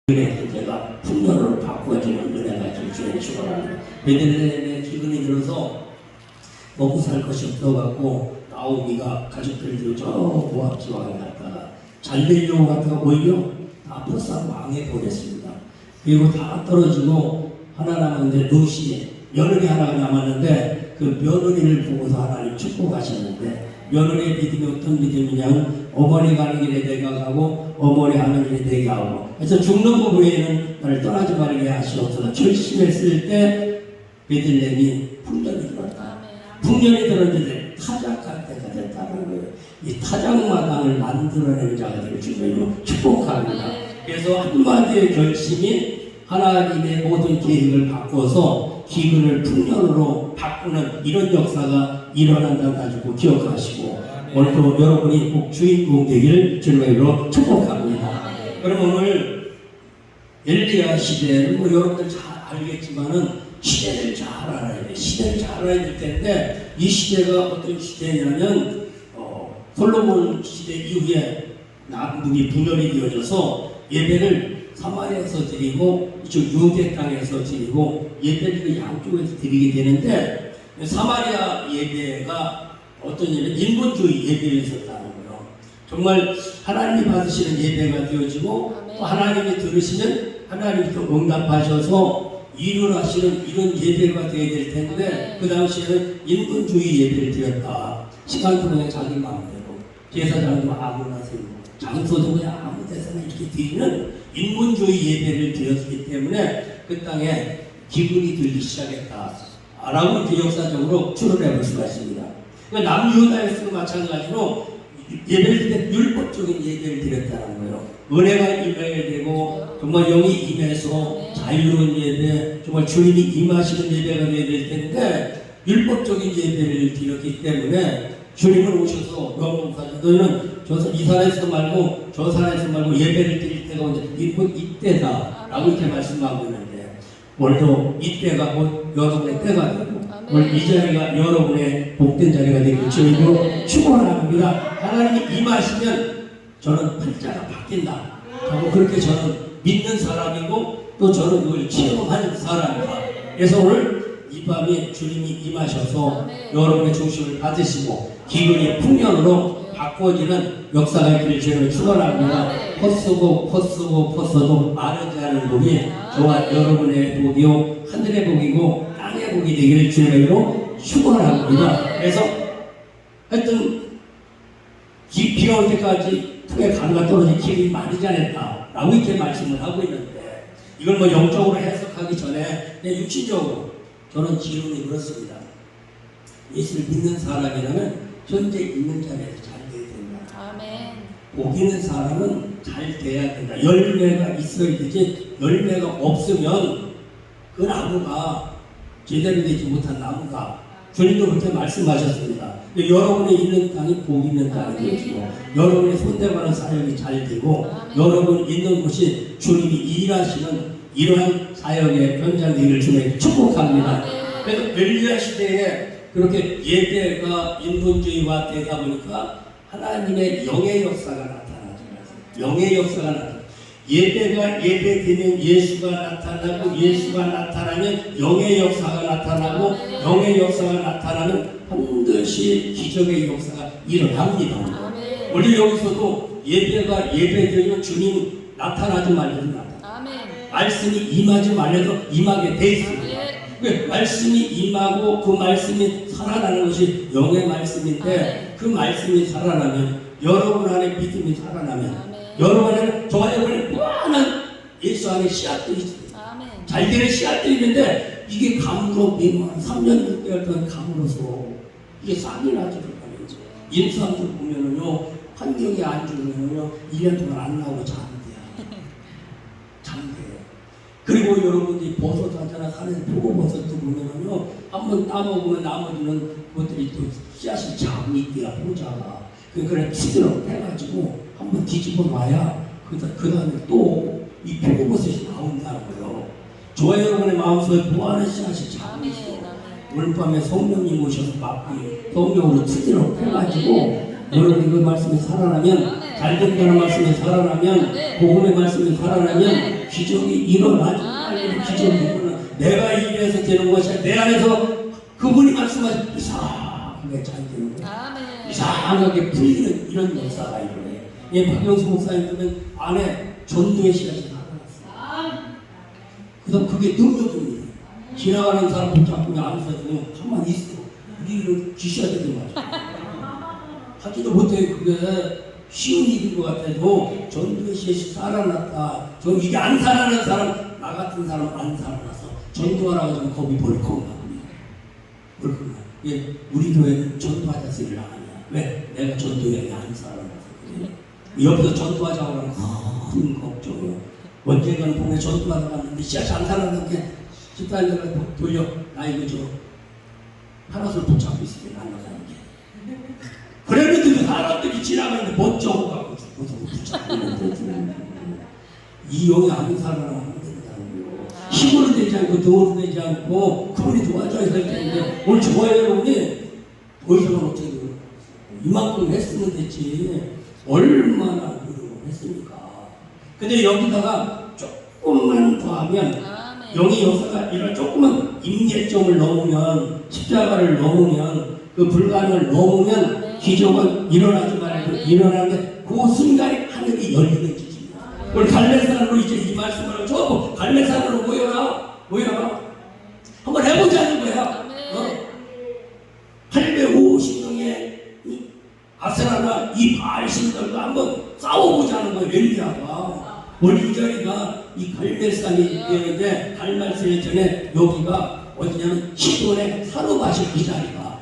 은혜 제가 풍년으로 바꿔주는 은혜가 주님의 축원합니다. 베들레헴에 기근이 들어서 먹고 살 것이 없어갖고 나오미가 가족들이 저 모압 지방에 갔다가 잘 되려고 갔다가 오히려 다 포상 왕에 보냈습니다. 그리고 다 떨어지고 하나 남았는데 루시 며느리 하나가 남았는데 그 며느리를 보고서 하나님 축복하셨는데 며느리의 믿음이 어떤 믿음이냐면 어머니가 하는 일에 내가 가고 어머니 하는 일에 내가 하고 그래서 죽는 것 외에는 나를 떠나지 말게 하시옵소서. 결심했을 때 베들레헴이 풍년이 들었다. 풍년이 들었는데 타작할 때가 됐다는 거예요. 이 타작마당을 만들어내는 자가 되길 주님으로 축복합니다. 그래서 한마디의 결심이 하나님의 모든 계획을 바꿔서 기근을 풍년으로 바꾸는 이런 역사가 일어난다고 가지고 기억하시고 오늘도 여러분이 꼭 주인공 되기를 주님으로 축복합니다. 그럼 오늘 엘리야 시대는 뭐 여러분들 잘 알겠지만은 시대를 잘 알아야 돼. 시대를 잘 알아야 될 텐데 이 시대가 어떤 시대냐면 솔로몬 시대 이후에 남북이 분열이 되어져서 예배를 사마리아에서 드리고 이쪽 유대 땅에서 드리고 예배를 양쪽에서 드리게 되는데 사마리아 예배가 어떤 예배? 인본주의 예배에 있었다는 거예요. 정말 하나님이 받으시는 예배가 되어지고 또 하나님이 들으시면 하나님이 또 응답하셔서 일을 하시는 이런 예배가 되어야 될 텐데 그 당시에는 인본주의 예배를 드렸다. 시간도 그냥 자기 마음대로 제사장도 아무나 세우고 장소도 그냥 아무 데서나 이렇게 드리는 인본주의 예배를 드렸기 때문에 그 땅에 기분이 들기 시작했다. 라고 이렇게 역사적으로 추론해 볼 수가 있습니다. 그러니까 남유다에서도 마찬가지로 예배를 드릴 때 율법적인 예배를 드렸다는 거예요. 은혜가 임해야 되고 정말 영이 임해서 자유로운 예배, 정말 주님이 임하시는 예배가 되어야 될 텐데 율법적인 예배를 드렸기 때문에 주님은 오셔서 명목사님 너희는 이 산에서 말고 저 산에서 말고 예배를 드릴 때가 언제 이때다 라고 이렇게 말씀하고 있는데 오늘도 이때가 곧 여러분의 때가 되고 오늘 이 자리가 여러분의 복된 자리가 되길 주님으로 축원합니다. 하나님이 임하시면 저는 팔자가 바뀐다 하고 그렇게 저는 믿는 사람이고 또 저는 그걸 체험하는 사람이다. 그래서 오늘 이 밤에 주님이 임하셔서 여러분의 중심을 받으시고 기근이 풍년으로 바꿔지는 역사가 있기를 주님을 축원합니다. 퍼쓰고 마르지 않은 복이 저와 여러분의 복이요 하늘의 복이고 땅의 복이 되기를 주님으로 축원합니다. 그래서 하여튼 비가 올 때까지 풍에 가루가 떨어진 길이 마르지 않았다 라고 이렇게 말씀을 하고 있는데 이걸 뭐 영적으로 해석하기 전에 그냥 육신적으로 저는 지론이 그렇습니다. 예수를 믿는 사람이라면 현재 있는 자리에서 잘 돼야 된다. 아멘. 복 있는 사람은 잘 돼야 된다. 열매가 있어야 되지 열매가 없으면 그 나무가 제대로 되지 못한 나무가 주님도 그렇게 말씀하셨습니다. 여러분의 있는 땅이 복 있는 땅이 되어지고 여러분의 손대가는 사역이 잘 되고 여러분 있는 곳이 주님이 일하시는 이러한 사역의 현장 되기를 주님께 축복합니다. 그래서 엘리야 시대에 그렇게 예배가 인본주의화 되다 보니까 하나님의 영의 역사가 나타나죠. 영의 역사가 나타나죠. 예배가 예배되면 예수가 나타나고 예수가 나타나면 영의 역사가 나타나고 영의 역사가 나타나면 반드시 기적의 역사가 일어납니다. 우리 여기서도 예배가 예배되면 주님 나타나지 말래도 나타나. 말씀이 임하지 말래도 임하게 돼 있습니다. 말씀이 임하고 그 말씀이 살아나는 것이 영의 말씀인데 그 말씀이 살아나면 여러분 안에 믿음이 살아나면 여러분 안에 저와 여러분의 무한한 예수 안에 씨앗들이 있습니다. 잘 되는 씨앗들이 있는데 이게 감으로 3년 6개월 동안 감으로서 이게 싹이 나지를 않아요. 인수함들 보면은요 환경이 안 좋으면요 1년 동안 안 나오고 잠대요. 잠대요. 그리고 여러분들이 버섯 하잖아. 산에서 표고버섯도 보면은요 한번 따먹으면 나머지는 그것들이 또 씨앗이 자고 있대요. 보자가. 그러니까 치드러 빼가지고 한번 뒤집어 놔야 그 다음에 또 이 표고버섯이 나온다는 거예요. 저와 여러분의 마음속에 무한한 씨앗이 자고 있어. 오늘 밤에 성령님 오셔서 막기 성령으로 치드러 빼가지고 여러분이 그 말씀이 살아나면 잘된다는 말씀에 살아나면, 복음의 말씀에 살아나면 기적이 일어나죠. 기적이 일어나. 내가 이래서 되는 것이 아니라 내 안에서 그분이 말씀하신 이상하게 잘 되는 거예요. 이상하게 풀리는 이런 역사가 일어나요. 예, 박영수 목사님 보면 안에 전도의 씨앗이 살아났어요. 그다음 그게 능력입니다. 지나가는 사람 붙잡고 안에서 가만히 있어. 우리를 지셔야 되는 거죠. 하지도 못해. 그게 쉬운 일인 것 같아도 전도의 씨앗이 살아났다. 저 이게 안 살아난 사람, 나 같은 사람 안 살아났어. 전도하라고 하면 겁이 벌컥 나옵니다. 벌컥 나. 예, 우리 교회는 전도하자 소리를 안 하냐. 왜? 내가 전도에 안 살아나서 그래. 옆에서 전도하자고 하면 큰 걱정이요. 언젠가는 봉에 전도하러 갔는데 씨앗이 안 살아나게 집사님들가 돌려. 나 이거 저 파라솔 붙잡고 있으면 안 나가는 게. 그랬는데 사람들이 지나가는데 멋쩍어 갖고 죽고서 붙잡고 있는데 이 영이 안 살아나면 된다는 거예요. 힘으로 되지 않고 등으로 되지 않고 그분이 도와줘야 될 텐데 오늘 좋아요 여러분이 더 이상은 어떻게 돼요? 이만큼 했으면 됐지 얼마나 노력했습니까? 근데 여기다가 조금만 더 하면 영의 역사가 이런 조금만 임계점을 넘으면 십자가를 넘으면 그 불가능을 넘으면 기적은 일어나지 말고 일어나는데 그 순간에 하늘이 열리는 기적입니다. 우리 갈매산으로 이제 이 말씀을 하고 저 갈매산으로 모여라 한번 해보자는 거야. 850명의 아세라가 이 바알신들과 한번 싸워보자는 거예요. 엘리야가 우리 이 자리가 이 갈멜산이 되는데 갈멜산이 전에 여기가 어디냐면 시돈의 사르밧이 이 자리가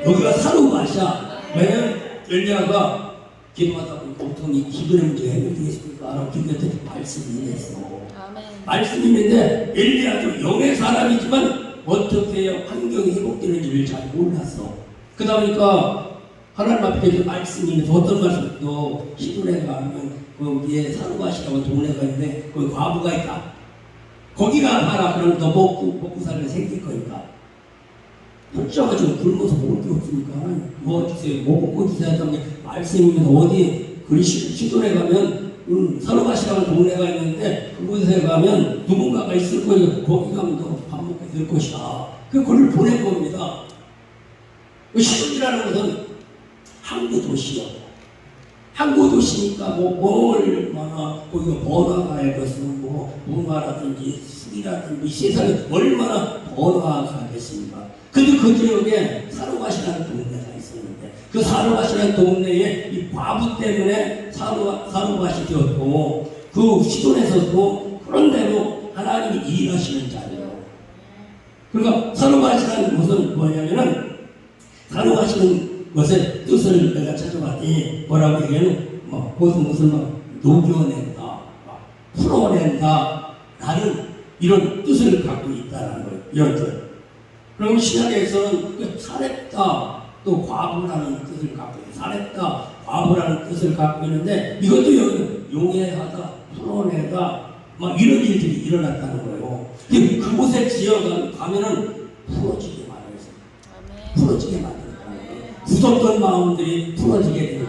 여기가 사르밧이야. 왜냐면 엘리야가 기도하다 보니까 보통 이 기근의 문제가 해결되겠습니까? 라고 기도할 때 말씀이 있어. 말씀이 있는데 엘리야도 영의 사람이지만 어떻게 환경이 회복되는지를 잘 몰랐어. 그러다 보니까 하나님 앞에 말씀이 있는데 어떤 말씀도 시돈에 가면 거기에 사르밧이라고 동네가 있는데 거기 과부가 있다. 거기가 봐라. 그럼 너 먹고 살면 생길 거니까. 펼쳐가지고 굶어서 먹을 게 없으니까 뭐 주세요. 뭐 먹고 주세요. 하던 게 말씀이면 어디 시돈에 가면 사르밧이라는 동네가 있는데 그곳에 가면 누군가가 있을 거니까 거기 가면 너 밥 먹게 될 것이다. 그걸 보낸 겁니다. 시돈이라는 것은 항구 도시요. 항구 도시니까 뭐 얼마나 거기가 번화가의 것은 뭐 문화라든지 술이라든지 세상에 얼마나 번화가겠습니까? 근데 그 지역에 사르밧이라는 동네가 있었는데 그 사르밧이라는 동네에 이 과부 때문에 사르밧이 되었고 그 시돈에서도 그런 대로 하나님이 일하시는 자리예요. 그러니까 사르밧이라는 것은 뭐냐면은 사르밧이라는 것의 뜻을 내가 찾아봤더니 뭐라고 얘기하면 무슨 녹여낸다, 풀어낸다 라는 이런 뜻을 갖고 있다는 거예요. 이런 뜻. 그럼 신약에서는 사렙다 또 과부라는 뜻을 갖고 있어요. 사렙다 과부라는 뜻을 갖고 있는데 이것도 용해하다, 풀어내다 막 이런 일들이 일어났다는 거예요. 그곳에 가면은 풀어지게 만들어요. 풀어지게 만들어요. 굳었던 마음들이 풀어지게 되고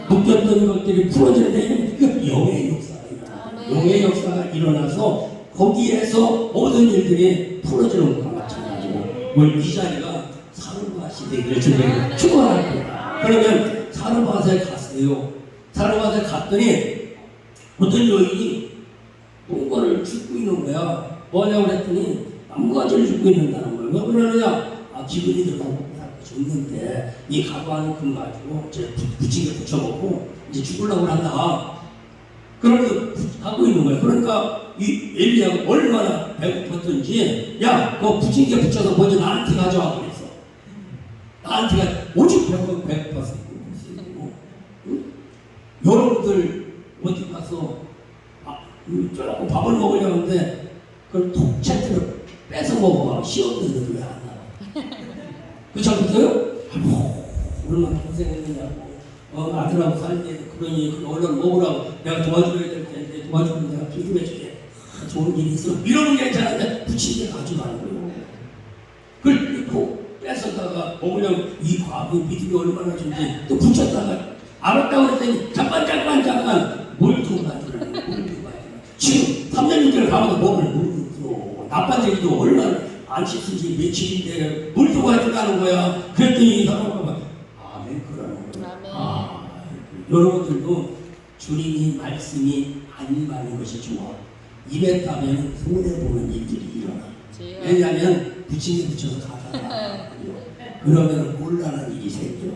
묶였던 것들이 풀어지는데 이게 영의 역사가 일어나요. 영의 역사가 일어나서 거기에서 모든 일들이 풀어지는 것과 마찬가지고 오늘 이 자리가 사르밧이 되기를 주님께 축원합니다. 그러면 사르밧에 갔어요. 사르밧에 갔더니 어떤 여인이 동거를 줍고 있는 거야. 뭐냐고 그랬더니 나무가지를 줍고 있는다는 거예요. 왜 그러느냐? 기분이 들어가고 줬는데 이 가방을 금 가지고 이제 부치게 붙여먹고 이제 죽으려고 한다. 그러고 하고 있는 거예요. 그러니까 이 엘리야가 얼마나 배고팠던지 야 그거 부침개 붙여서 먼저 나한테 가져와 그랬어. 나한테 오직 배고팠어. 응? 여러분들 어디 가서 저라고 밥을 먹으려고 하는데 그걸 통째로 뺏어 먹어봐. 시험들은 왜 안 나와? 그렇지 않겠어요? 얼마나 고생했느냐고 아들하고 살때 그러니 얼른 먹으라고 내가 도와줘야 될 텐데 도와주면 내가 비교해줄게. 좋은 일이 있어. 이러면 괜찮은데 부침개 가져가는 거예요. 그걸 뺏었다가 먹으려면 이 과부 믿음이 얼마나 좋은지 또 붙였다가 알았다고 그랬더니 잠깐 뭘 두고 가지라는 뭘 두고 가지라. 지금 3년 6개월 가면 몸을 모르겠어. 나빠지기도 얼마나 안 씻은지 며칠인데 뭘 두고 가지라는 거야. 그랬더니 이 사람은 아멘 그러는 거야. 여러분들도 주님이 말씀이 안 맞는 것이 좋아. 입에 따면 손해보는 일들이 일어나. 왜냐하면 부침개 붙여서 가잖아. 그러면 곤란한 일이 생겨.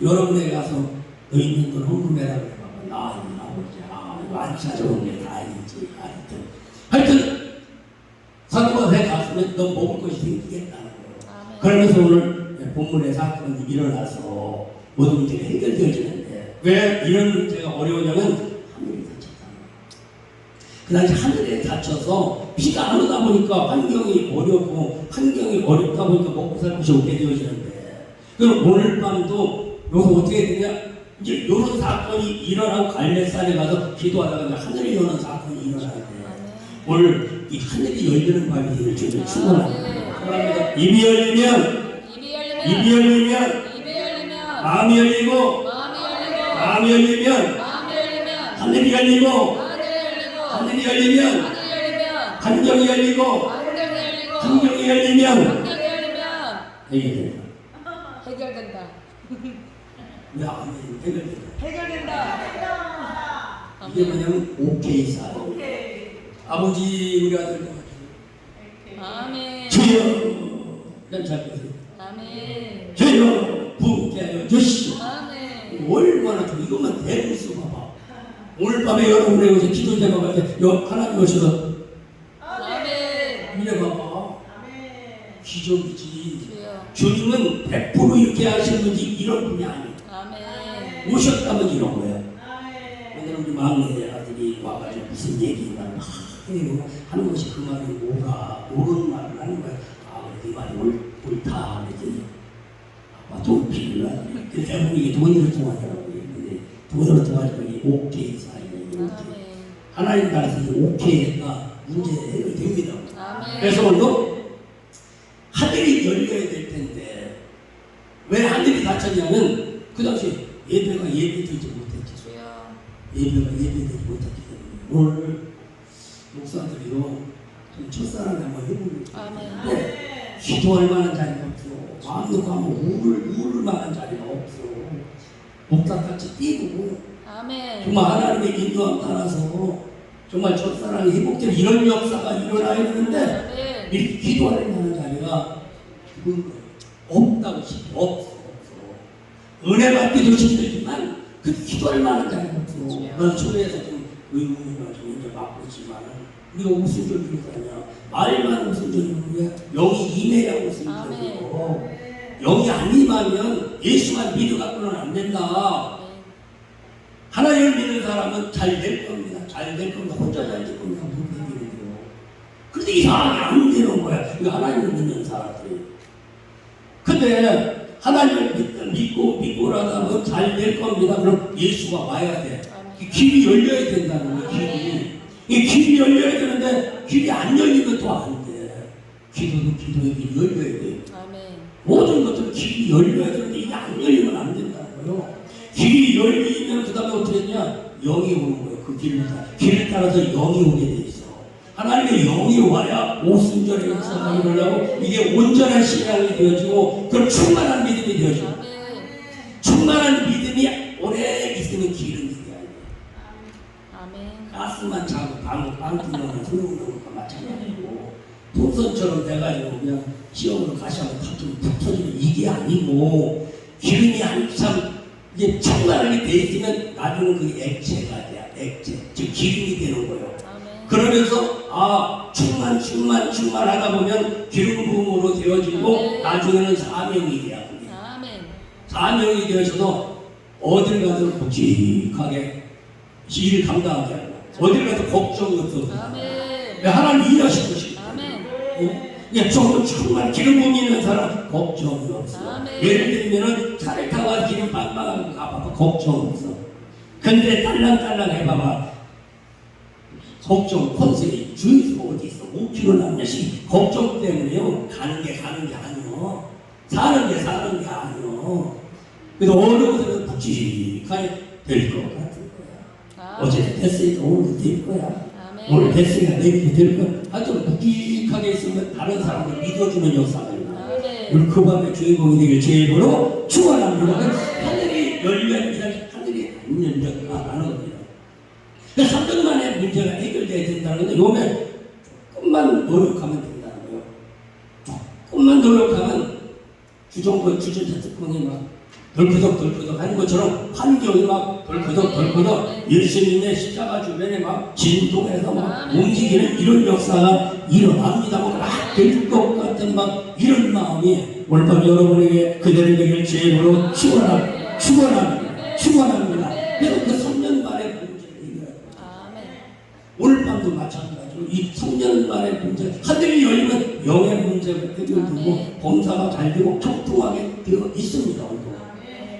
여러분에게 가서 너 있는 걸 헌금해라 그래 봐봐. 나 있는 아버지. 이거 안 찾아오는 게 다행이지. 하여튼 사도바에 갔으면 너 먹을 것이 생기겠다는 거예요. 그러면서 오늘 본문의 사건이 일어나서 모든 문제가 해결되어지는데 왜 이런 문제가 어려우냐면 하늘이 닫혔다는 거예요. 그 당시 하늘에 닫혀서 비가 안 오다 보니까 환경이 어렵고 환경이 어렵다 보니까 먹고 살 것이 없게 되어지는데 그럼 오늘 밤도 여기서 어떻게 되냐? 이제 이런 사건이 일어나고 갈렙산에 가서 기도하다가 하늘이 여는 사건이 일어나는데 오늘 이 하늘이 열리는 밤이 되는 주를 축원합니다. 입이 열리면 마음이 열리고 마음이 열리면 하늘이 열리고 하늘이 열리면 환경이 열리고 환경이 열리면 해결된다. 왜 아멘 해결된다. 이게 아멘. 뭐냐면 오케이 사람. 아버지 우리 아들 아멘. 주여 난 잘 보세요. 아멘. 주여 부게 하여 주시오. 아멘. 얼마나 좋아. 이것만 대고 있어 봐봐. 오늘 밤에 여러분의 것이 기도 제목할 때 하나님 오셔서 아멘. 이래 봐봐. 기적이지. 주여. 주님은 100% 이렇게 하시는 분이 이런 분이 아니에요. 아멘. 오셨다면 이런 거예요. 오늘 우리 막내 아들이 와가지고 무슨 얘기만 하는 것이 그 말이 뭐가 옳은 말을 하는 거야. 네 말이 옳다 그랬더니 아빠 돈 필요하다. 그 대부분 이게 돈으로 통하더라고요. 근데 돈으로 통하니까 이게 오케이 사이에 하나님 나라에서 이제 오케이 했다. 문제 해결됩니다. 그래서 오늘도 하늘이 열려야 될 텐데 왜 하늘이 닫혔냐면 그 당시 예배가 예배되지 못했죠. 예배가 예배되지 못했기 때문에 오늘 목사들이요 좀 첫사랑을 한번 해보는 기도할 만한 자리가 없어. 마음 놓고 하면 울을 만한 자리가 없어. 목사같이 뛰고 정말 하나님의 인도함 따라서 정말 첫사랑이 회복되는 이런 역사가 일어나야 되는데 이렇게 기도할 만한 자리가 죽은 거예요. 없다고 싶어. 없어. 은혜 받기도 힘들지만 그 기도할 만한 자리가 없어. 난 초대에서 좀 의문이가 좀 이제 맡고 있지만 우리가 무슨 소리를 하냐. 말만 무슨 소리냐. 영이 임해야 무슨 소리고. 영이 안 임하면 예수만 믿어갖고는 안 된다. 하나님을 믿는 사람은 잘 될 겁니다. 잘 될 겁니다. 혼자 잘 될 겁니다. 못 믿기는데요. 그런데 이상하게 안 되는 거야. 이거 하나님을 믿는 사람들이. 근데 하나님을 믿고라도 잘 될 겁니다. 그럼 예수가 와야 돼. 길이 열려야 된다는 거야. 이 길이 열려야 되는데 길이 안 열리면 또 안 돼. 기도도 기도의 길이 열려야 돼. 모든 것들은 길이 열려야 되는데 이게 안 열리면 안 된다는 거예요. 길이 열리면 그 다음에 어떻게 되냐? 영이 오는 거예요. 그 길을 따라서 영이 오게 돼 있어. 하나님의 영이 와야 오순절의 역사가 일어나고 이게 온전한 신앙이 되어지고 그럼 충만한 믿음이 되어지고 충만한 믿음이 오래 있으면 길은 믿어야 돼. 가스만 차고 방귀만 소용없는 것과 마찬가지고 풍선처럼 돼가지고 그냥 시험으로 가시하면 탁좀 푹 터지는 이게 아니고 기름이 한참 이제 충만하게 돼 있으면 나중에 그게 액체가 돼. 액체. 즉 기름이 되는 거예요. 그러면서 충만하다 보면 기름 부음으로 되어지고 나중에는 사명이 돼야 그게. 사명이 되어져서 어딜 가도 묵직하게 일을 감당하게 하고 어딜 가도 걱정이 없어서 하나님 일하실 것입니다. 정말 기름 부음 있는 사람 걱정이 없어. 예를 들면은 차를 타고 기름 빵빵하고 가봐봐 걱정 없어. 근데 딸랑딸랑 해봐봐 걱정 컨셉이 주유소가 어디 있어 5km 남자씩 걱정 때문에요 가는 게 아니요 사는 게 아니요. 그래도 어느 곳에는 묵직하게 될 것 같은 거야. 어제 됐으니까 오늘도 될 거야. 오늘 됐으니까 내일도 될 거야. 하여튼 묵직하게 있으면 다른 사람들 믿어주는 역사가 있나. 우리 그 밤의 주인공이 되길 제일로 축원합니다. 하늘이 열면 이상 하늘이 안 열렸다라는 겁니다. 3년 만에 문제가 해결돼야 된다는 건 요면 조금만 노력하면 된다는 거예요. 조금만 노력하면 주정부 주전자 특권이 막 덜커덕 하는 것처럼 환경이 막 덜커덕 예수님의 십자가 주변에 막 진동해서 막 움직이는 이런 역사가 일어납니다. 막 될 것 같은 막 이런 마음이 오늘 밤 여러분에게 그대를 되길 제일로 축원합니다. 그래서 그 3년 만에 문제를 해결합니다. 오늘 밤도 마찬가지로 이 3년 만에 문제, 하늘이 열리면 영의 문제가 해결되고 범사가 잘 되고 평통하게 되어 있습니다.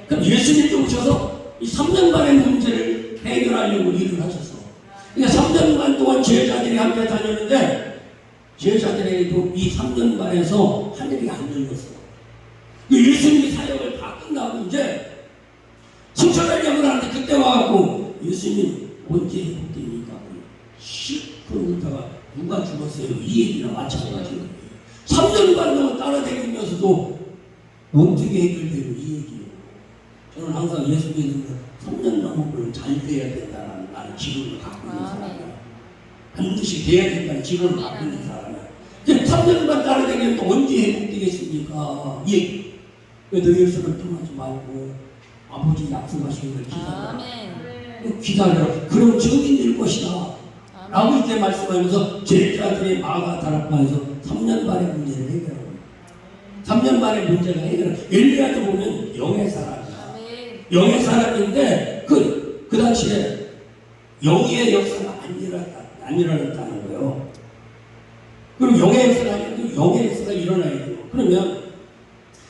그럼 예수님도 오셔서 이 3년 만의 문제를 해결하려고 일을 하셨어. 그러니까 3년간 동안 제자들이 함께 다녔는데 제자들에게도 이 3년 만에서 하늘이 안 열렸어. 예수님이 사역을 다 끝나고 이제 승천하려고 하는데 그때 와갖고 예수님 언제 회복됩니까? 실컷 울다가 누가 죽었어요? 이 얘기랑 마찬가지예요. 3년간 동안 따라다니면서도 어떻게 해결되고 이 얘기예요. 저는 항상 예수 믿는 거 3년 넘으면 잘 돼야 된다는 기분을 갖고 있는 사람이에요. 반드시 돼야 된다는 기분을 갖고 있는 사람이에요. 3년간 따라다니면 언제 회복되겠습니까? 이 얘기. 왜 너희 예수를 떠나지 말고 아버지 약속하신 걸 기다려. 기다려. 그럼 증인 될 것이다. 라고 이렇게 말씀하면서 제자들의 마가다락방에서 3년 만에 문제를 해결하고 3년 만에 문제가 해결하고 엘리야도 보면 영의 사람이야. 영의 사람인데 그 당시에 영의 역사가 안 일어났다는 거예요. 그럼 영의 역사가 아니고 영의 역사가 일어나야 돼요. 그러면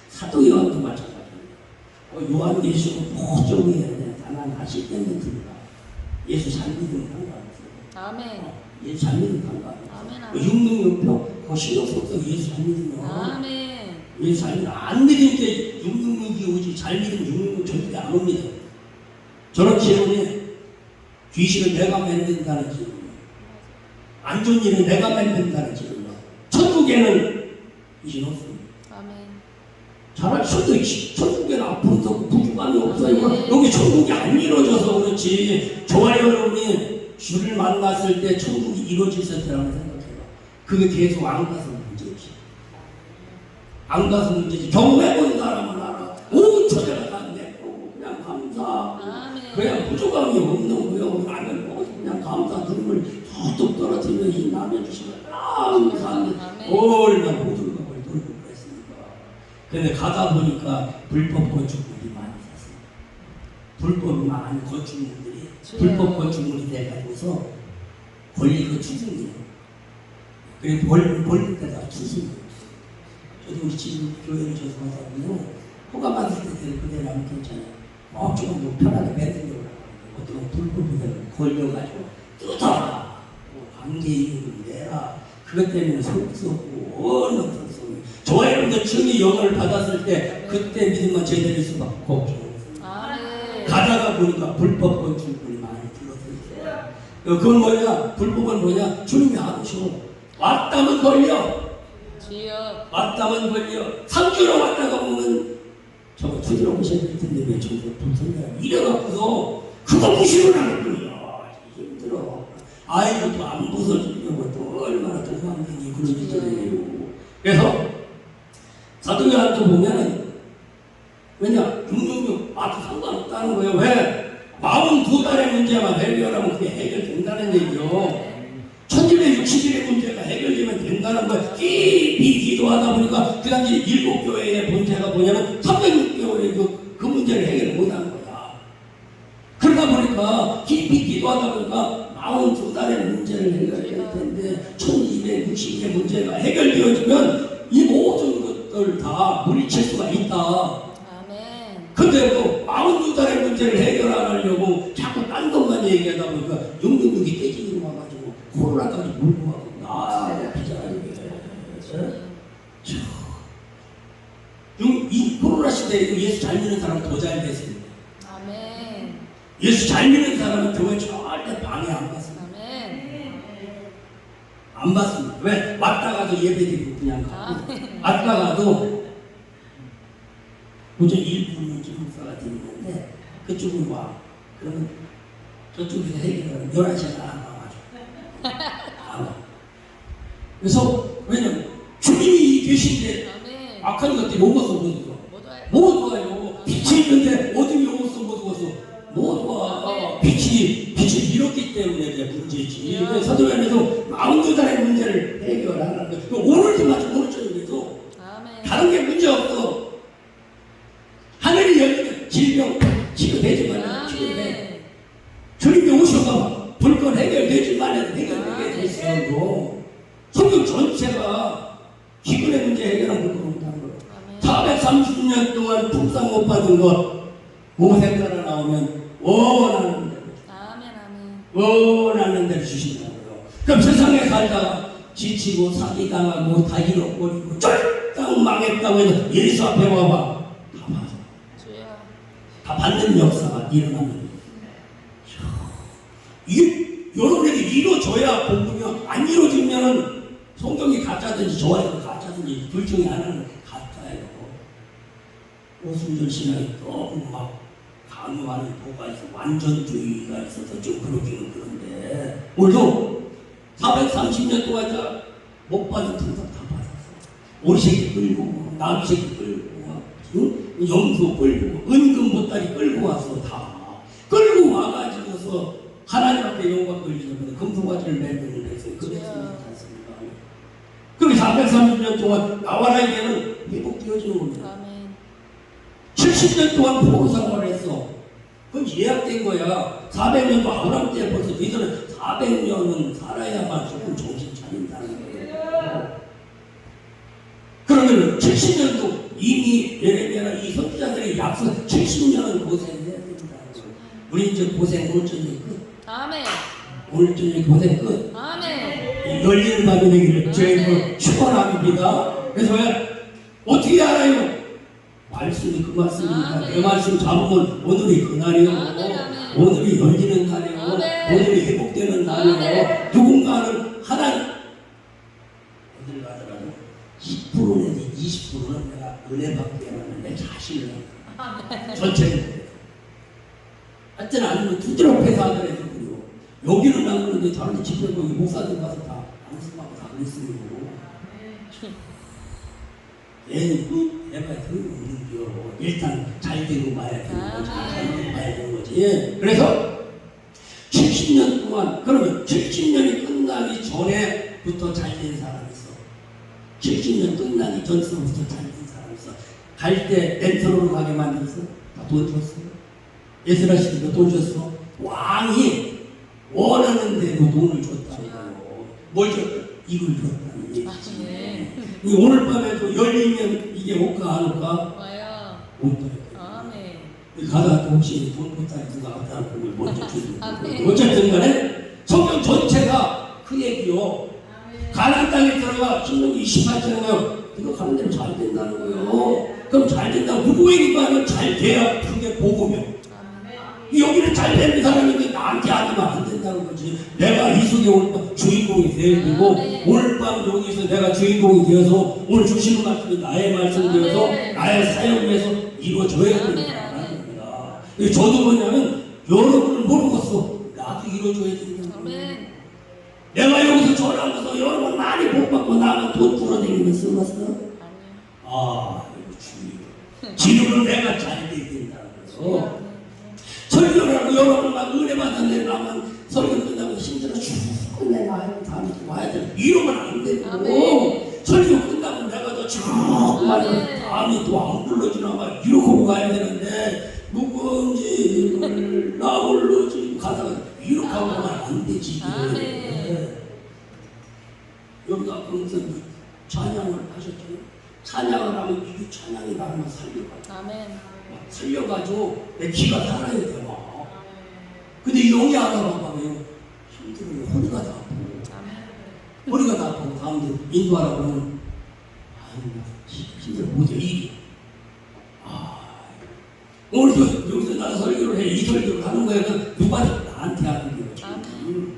사도 요한도 마찬가지입니다. 요한계시록 모종이 단안하실 때는 듭니다. 예수 잘 믿으면 상관없어요. 예수 잘 믿으면 상관없어요. 육능육표 그거 신경 썼어. 예수 잘 믿으면 예수 잘 믿으면 안 믿을 때 육능육이 오지 잘 믿으면 육능육 절대 안 옵니다. 저런 질문에 귀신을 내가 만든다는 질문, 안 좋은 일은 내가 만든다는 질문. 천국에는 이신 없습니다. 잘할 수도 있지. 천국에는 앞으로도 부족함이 없어요. 여기 천국이 안 이루어져서 그렇지. 저와 여러분이 주를 만났을 때 천국이 이루어질 때라고 생각해요. 그게 계속 안 가서 문제지. 안 가서 문제지. 경험해본 사람은 알아. 온 천재가 다 내고 그냥 감사. 그냥 부족함이 없는 거예요. 라면 먹어서 그냥 감사 눈물 툭툭 떨어뜨리면 이 라면 주시면 감사합니다. 얼마나 모든 걸 돌고 그랬습니까. 근데 가다 보니까 불법 건축물이 많이 샀습니다. 불법이 많은 건축물들이 불법 건축물이 돼가지고서 권리가 추승이에요. 그리고 벌릴 때다가 추승이에요. 저도 우리 지금 교회를 줘서 가다 보면 허가받을 때 그대로 하면 괜찮아요. 조금 뭐 편하게 매듭으로 어떤 불법이 걸려가지고 뜯어라 관계이익을 내라. 그것 때문에 속 썩고 얼마나 속고 저와 여러분들 증의 영을 받았을 때 그때 믿음만 제대로 수밖에 없죠. 가다가 보니까 불법 건축물이 많이 들어서 있어요. 그건 뭐냐? 불법은 뭐냐? 주님이 안 오셔. 왔다면 걸려. 왔다면 걸려. 3주로 왔다가 보면 저거 주지러 오셔야 될 텐데 왜 저거 불선이야? 이래갖고서 그거 무시를 하는 거야. 힘들어. 아이들도 안 부서지려고 또 얼마나 도망다니 그런 짓이에요. 그래서 사도 요한도 보면은 왜냐? 666 아주 상관없다는 거예요. 왜? 42달의 문제만 해결하면 그게 해결된다는 얘기요. 1760일의 문제가 해결되면 된다는 거예요. 깊이 기도하다 보니까 그 당시 7교회의 문제가 뭐냐면 306개월의 그 문제를 해결 못한 거야. 그러다 보니까 깊이 기도하다 보니까 42달의 문제를 해결해야 되는데 1260일의 문제가 해결되어지면 이 모든 것들 다 물리칠 수가 있다. 근데 또 42달의 문제를 해결하려고 자꾸 딴 것만 얘기하다 보니까 666이 떼지기로 와가지고 코로나까지 몰고 가고 비자가 이 코로나 시대 시대에도 예수 잘 믿는 사람 더 잘 됐습니다. 아멘. 예수 잘 믿는 사람은 교회 절대 방해 안 받습니다. 아멘. 안 받습니다. 왜? 왔다 가도 예배드리고 그냥 가고 왔다 가도 무슨 일부는 기숙사가 되는데 그쪽은 와. 그러면 저쪽에서 해결하면 11시간 안 와가지고 안 와. 그래서 왜냐면 주님이 계신데 아멘. 악한 것들이 오고서 못 와요. 빛이 있는데 어둠이 오고서 못 와서 못 와. 빛이 이렇기 때문에 이제 문제지. 그래서 사도행전에서 42살의 문제를 해결하는 거예요. 오늘도 마찬가지 오늘 저녁에도 아멘. 다른 다른 게 문제 없어. 하늘이 열리면 질병 치료되지만 치료돼. 주님이 오셔서 불건 해결되지만 해결되게 됐어요. 성경 전체가 기근의 문제 해결한 불건 못하는 거예요. 430년 동안 풍상 못 받은 것 모세 따라 나오면 원하는 대로 원하는 대로 주신다고요. 그럼 세상에 살다가 지치고 사기당하고 다 잃어버리고 쫄딱 망했다고 해서 예수 앞에 와봐. 다 받아. 다 받는 역사가 일어나는 이게 여러분에게 이루어져야 복음이요. 안 이루어지면 성경이 가짜든지 저와는 가짜든지 둘 중에 하나는 가짜예요. 오순절 신앙이 너무 막 강요하는 도가 있어 완전주의가 있어서 좀 그러기는 그런데 오늘도 430년 동안 못 받은 통닭 다 받았어. 오리새끼 끌고 나비새끼 끌고 응? 염소 끌고 은금 보따리 끌고 왔어. 다 끌고 와가지고서 하나님 앞에 영광 돌리는 금송아지를 만드는 데서 그랬습니다. 그렇게 430년 동안 나와라 이제는 회복되어지는 겁니다. 70년 동안 포로 생활을 했어. 그건 예약된 거야. 400년도 아브라함 때 벌써 너희들은 400년은 살아야만 조금 정신 차린다는 거예요. 그러면 70년도 이미 예레미야나 이 선지자들의 약속 70년은 고생해야 된다는 거예요. 우리 이제 고생 오늘 저녁 끝. 아멘. 오늘 저녁 고생 끝. 아멘. 열리는 밤이 되기를 주님을 축원합니다. 그래서 왜 어떻게 알아요? 말씀이 그 말씀입니다. 내 말씀 잡으면 오늘이 그날이요. 오늘이 열리는 날이요. 오늘이 회복되는 날이요. 누군가는 하나님 어딜 가더라도 10% 내지 20%는 내가 은혜 받게 하는 내 자신을 전체를 하여튼 아니면 두드러 패사하더라도 여기는 안 그러는데 다른 데 집회 거기 목사들 가서 다 안심하고 다 그랬으니 내가 없는겨. 일단 잘 되고 봐야 되는 거지. 잘 되고 봐야 되는 거지. 그래서 70년 동안 그러면 70년이 끝나기 전에부터 잘 된 사람이 있어. 70년 끝나기 전서부터 잘 된 사람이 있어. 갈 때 렌터로 가게 만들었어. 다 돈 줬어. 예스라 씨도 돈 줬어. 왕이 원하는 대로 돈을 줬다는 거예요. 뭘 줬다? 이걸 줬다는 얘기지. 오늘 밤에도 열리면 이게 올까 안 올까? 와요. 온다. 아멘. 가다 혹시 돈 못하니 누가 갖다 놓고 먼저 주는 어쨌든 간에 성경 전체가 그 얘기요. 가나안 땅에 들어가 신명기 28장에요. 이거 가는 대로 잘 된다는 거예요. 그럼 잘 된다고 누구에게 가면 잘 돼야 그게 복음이요. 여기는 잘 되는 사람인데 나한테 하면 안 된다는 거지. 내가 이 속에 오늘 밤 주인공이 되어야 되고 오늘 밤 여기서 내가 주인공이 되어서 오늘 주시는 말씀이 나의 말씀이 되어서 나의 사역에서 이루어져야 된다는 겁니다. 저도 뭐냐면 여러분을 모르겠어. 나도 이루어져야 된다는 거예요. 내가 여기서 전화하면서 여러분 많이 복 받고 나만 돈 풀어내기면 쓰겠어? 아 이거 주의. 지금은 내가 잘 돼야 된다는 거죠. 설교를 하고 여러분 막 은혜 받았는데 나만 설교 끝나고 힘들어 죽고 내가 다음에 와야 돼. 이러면 안 되고 설교 끝나고 내가 더 정말 다음에 또 안 불러주나 막 이러고 가야 되는데 묵은지를 나홀로 지금 가다가 이렇게 하고 가면 안 되지. 여기가 무슨 찬양을 하셨잖아요. 찬양을 하면 이게 찬양이 나를 살려가지고 살려가지고 내 기가 살아야 돼. 막. 근데 영이 알아봐봐요. 힘들어요. 허리가 다 아프고 허리가 다 아프고 다음에 인도하라고 하면 아유 힘들어 못해 일이 설교를 하는 거예요. 그 누가 나한테 하는 거예요.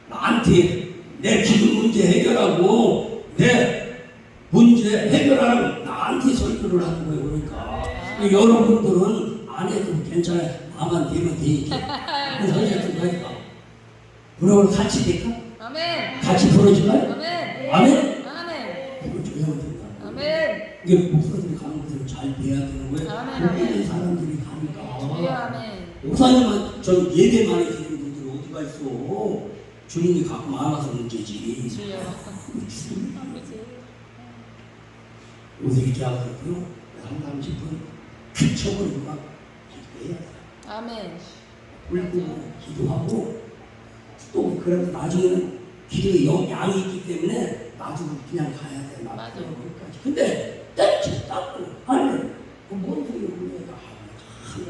나한테 내 기도 문제 해결하고 내 문제 해결하라고 나한테 설교를 하는 거예요. 그러니까 여러분들은 안 해도 괜찮아요. 나만 되면 되니까. 그래서 어쨌든 그러니까 우리하고 같이 될까? 아멘. 같이 부르실까요? 아멘. 아멘? 아멘. 그걸 좀 해야 된다. 아멘. 이게 목사들이 가는 곳을 잘 배워야 되는 거예요. 아멘, 여기 있는 아멘. 사람들이 주여 가니까. 아멘. 목사님은 전 예배 많이 드리는 분들이 어디가 있어. 주님이 갖고 많아서 문제지. 주여. 요새 이렇게 하거든요. 한 30분 그쳐버리고 막 기도해야 돼. 아멘. 울고 기도하고 또 그래도 나중에는 기도에 양이 있기 때문에 나중에 그냥 가야 돼. 맞아. 거기까지. 근데 떼치 닦고 아니 뭔 소리야 그러니까 참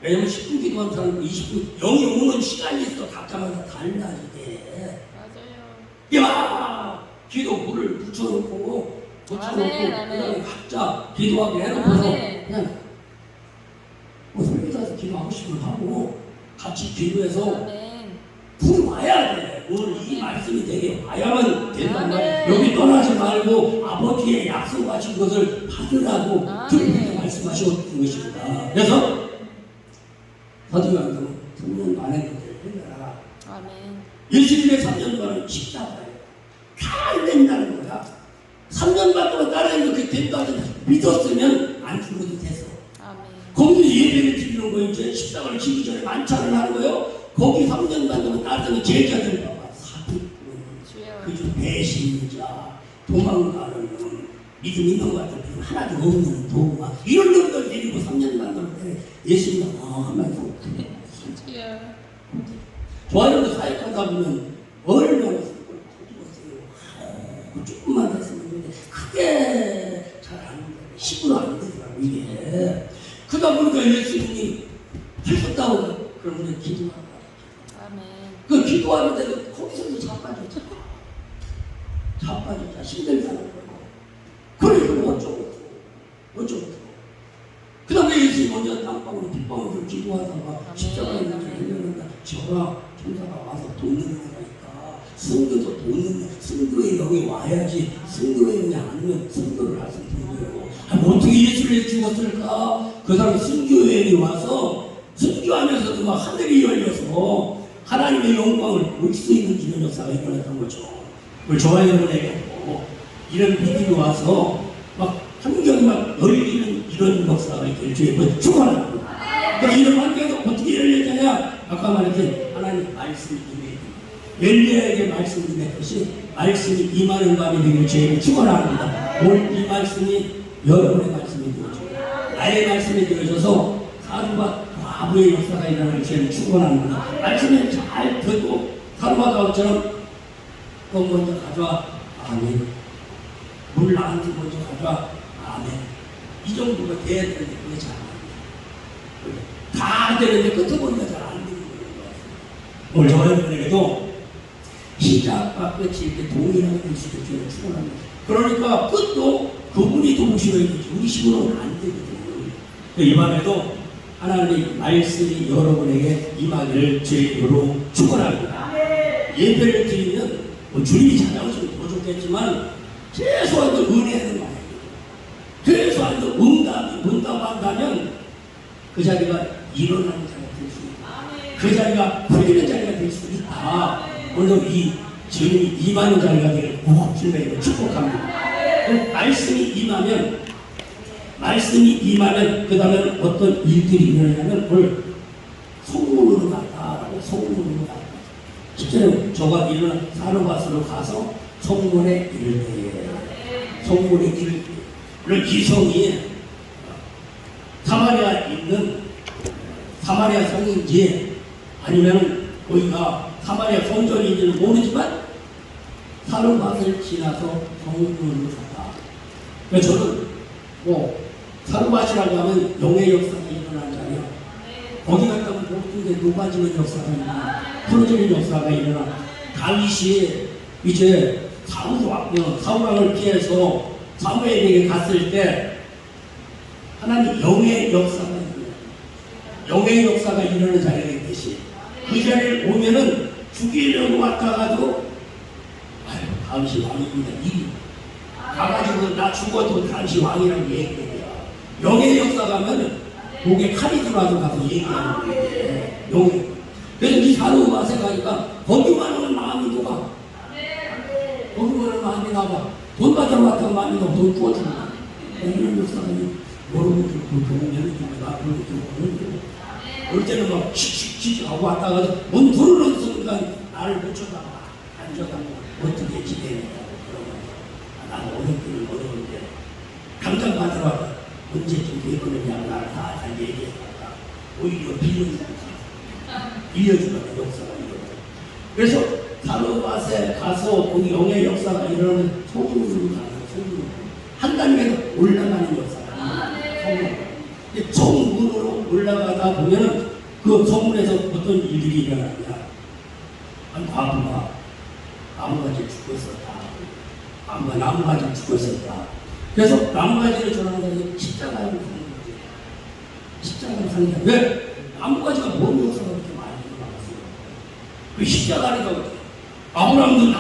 왜냐면 10분 기도한 사람 20분 영이 오는 시간이 있어. 각자마다 달라지대. 맞아요. 야 기도 물을 붙여놓고 아멘, 그다음에 아멘. 각자 기도하게 해놓고서 아멘. 그냥 뭐 설교사에서 기도하고 싶으면 하고 같이 기도해서 아멘. 불이 와야 돼. 오늘 이 말씀이 되게 와야만 된단 말이야. 아멘. 여기 떠나지 말고 아버지의 약속하신 것을 받으라고 아멘. 그렇게 말씀하셨던 것입니다. 그래서 사도행전 3년 만에 그것을 해내라. 아멘. 예수님의 3년 만은 십자가예요. 다 안 된다는 거야. 3년 반 동안 따라하는 거 그게 된다고 믿었으면 안 죽어도 됐어. 아멘. 거기서 예배를 드리는 거 이제 십자가를 지기 전에 만찬을 하는 거예요. 거기 3년 반 동안 따르는 제자들 봐봐. 사기꾼, 주여. 그중 배신자, 도망가는 놈, 믿음 있는 것 같은 분 하나도 없는 도마 이런 놈들 데리고 3년 반 동안 예수님 하면서 주여. 좋아요도 사역하다 보면 얼마나 조금만 됐으면 되는데 크게 잘 안 돼. 식으로 안 되더라고 이게. 그러다 보니까 예수님이 하셨다고 그러면 기도하라. 아멘. 그 기도하는데도 거기서도 자빠졌다. 자빠졌다. 힘들다는 거고. 그러니까 어쩌고. 그 다음에 예수님 먼저 땅방으로 빗방울로 기도하다가 십자가에 나를 흘려낸다. 저가 천사가 와서 돕는 애가 있다. 성도도 돕는 애. 성도의 영이 와야지. 성도의 영이 아니면 성도를 할 수 있는 거예요. 어떻게 예수를 죽었을까? 그 사람 순교회에 와서 순교하면서도 막 하늘이 열려서 하나님의 영광을 볼 수 있는 이런 역사가 일어났던 거죠. 우리 저와 여러분에게도 이런 믿음이 와서 막 환경이 막 열리는 이런 역사가 있길 주의 축원합니다. 그럼 이런 환경에서 어떻게 열려지냐? 아까 말했듯이 하나님 말씀이 엘리야에게 말씀이 맺듯이 말씀이 임하는 밤이 되길 주의 축원합니다. 오늘 이 말씀이 여러분의 말씀이 되어져 나의 말씀이 되어져서 사도가 과부의 역사가 일어나는 주의 축원합니다. 말씀을 잘 듣고 사도가 가오처럼 너 먼저 가져와. 아멘. 물 나한테 먼저 가져와. 아멘. 이 정도가 돼야 되는데 그게 잘 안 됩니다. 다 되는데 끝에 보니까 잘 안 되는 거예요. 오늘 저와 여러분에게도 시작과 끝이 이렇게 동일하게 될 수 있도록 축원합니다. 그러니까 끝도 그분이 도우셔야 되지 우리 식으로는 안 되거든요. 이 밤에도 하나님의 말씀이 여러분에게 임하기를 주의 이름으로 축원합니다. 예배를 드리면 뭐 주님이 찾아오시면 더 좋겠지만 최소한도 은혜는 많아요. 최소한도 응답한다면 그 자리가 일어나는 자리가 될 수 있다. 그 자리가 풀리는 자리가 될 수 있다. 물론 이 주님이 임하는 자리가 되길 주님에게 축복합니다. 말씀이 임하면 그 다음에 어떤 일들이 일어나면 오늘 소문으로 갔다라고 소문으로 갔다. 실제로 저가 일어나 사르밧으로 가서 소문에 이를 때에 소문에 이를 때 기성이 사마리아에 있는 사마리아 성인지 아니면 거기가 사마리아 성전인지는 모르지만 사르밧을 지나서 성문으로 갔다. 그래서 저는 사르밧이라고 하면 영의 역사가 일어난 자리야. 거기 갔다 오면 모든 게 녹아지는 역사가 일어나, 풀어지는 역사가 일어나. 다윗이 이제 사울왕을 피해서 사무엘에게 갔을 때 하나님 영의 역사가 일어나요. 영의 역사가 일어나는 자리가 있듯이 그 자리를 오면은 죽이려고 왔다가도 아유 당신 왕입니다. 이 가가지고 나 죽어도 당신 왕이라고 얘기해요. 영의 역사 가면은 목에 칼이 들어와도 가서 얘기하는 거예요. 영의. 그래서 이 사로 맛에 가니까 거기만 오는 마음이 녹아. 거기만 오는 마음이 나가. 돈 받으러 왔다가 마음이 녹아. 돈 구워준다. 이런 역사가 여러분들 그 보면은 나 그런 거 보는 올 때는 막 칙칙칙 하고 왔다가 문 부르는 순간 나를 못 쳐다봐. 안 쳐다봐. 어떻게 지내냐. 나는 어렵은데 감당 받으러 왔다. 언제쯤 되거느냐. 나를 다 얘기했다가 오히려 빌려주는 역사가 일어나요. 그래서 사르밧에 가서 그 영의 역사가 일어나는 소문으로 가는 소문. 한 단계로 올라가는 역사가 소문. 소문으로 올라가다 보면 그 소문에서 어떤 일들이 일어나냐. 한 과부가 나무가지를 죽고 있었다. 과부가 나무가지를 죽고 있었다. 그래서 나무가지를 전하는 사람이 십자가를 사는 거예요. 십자가를 사는 게 왜? 나무가지가 뭔 역사가 그렇게 많이 일어났어요. 그 십자가를 가고 아브라함도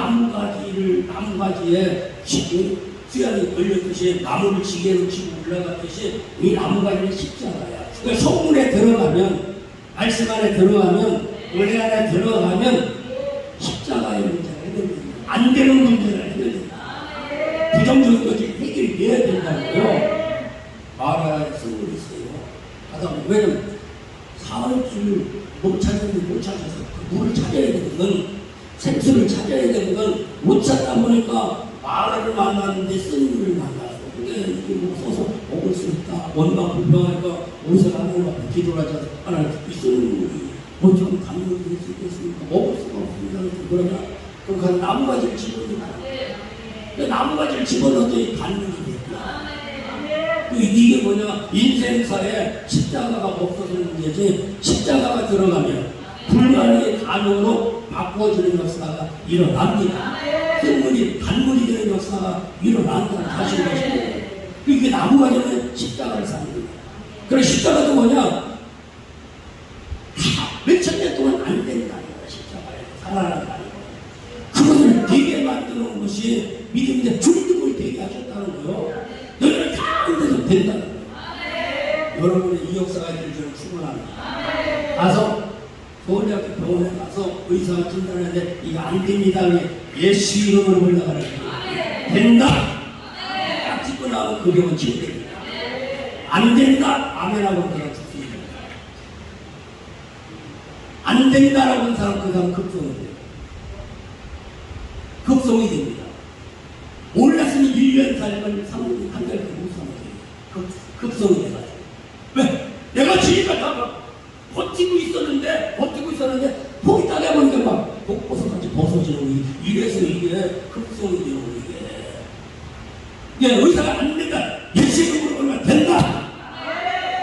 나무가지에 수양이 걸렸듯이 나무를 지게로 치고 올라갔듯이 이 나무가지는 십자가야. 그러니까 성문에 들어가면 말씀 안에 들어가면 은혜 안에 들어가면 십자가의 문제가 해결됩니다. 안 되는 문제가 해결됩니다. 부정적인 것이 해결이 돼야 된다고요. 마라의 성문이 있어요. 하다 보면 왜냐면 사흘줄 못 찾아서 그 물을 찾아야 되는 건 생수를 찾아야 되는 건 못 찾다 보니까 마라를 만났는데 쓴물을 만났어. 근데 이게 뭐 써서 먹을 수 있다. 원망 불평하니까 어디서 하나님 앞에 기도를 하자. 하나님 이 쓴물이 좀 감동이 될 수 있겠습니까? 먹을 수가 없습니다. 그러냐? 그럼 그 나무가지를 집어넣어. 나무가지를 집어넣었더니 반응이 됐다. 이게 뭐냐? 인생사에 십자가가 없어서는 문제지 십자가가 들어가면 불만의 간으로 바꿔주는 역사가 일어납니다. 흙물이 단물이 되는 역사가 일어난다는 사실인 것입니다. 이게 나무가지는 십자가를 사는 거예요. 그래 십자가도 뭐냐? 몇천 년 동안 안 된다는 거야. 십자가에 살아난다는 거야. 그것을 되게 만드는 것이 믿음인데 주님을 되게 하셨다는 거예요. 너희는 다 안 돼도 된다는 거예요. 여러분의 이 역사가 있기를 저는 축원합니다. 가서 서울대학교 병원에 가서 의사가 진단하는데 이거 안 됩니다. 예수 이름으로 올라가는 거예요. 된다. 딱 찍고 나면 그 병은 치유됩니다. 안 된다. 아멘하고 그 사람 죽습니다. 안 된다라고 하는 사람 그 사람 급성이 돼요. 급성이 됩니다. 몰랐으면 1년 살면 3년 한 달 못 사면 돼요. 급성이 돼가지고. 왜? 내가 지니까 다 버티고 있었는데 폭이 따가보니까 막 독버섯같이 벗어지는 이래서 이게 급성이 되는 이게 의사가 안 된다. 예수 이름으로 얼마 된다.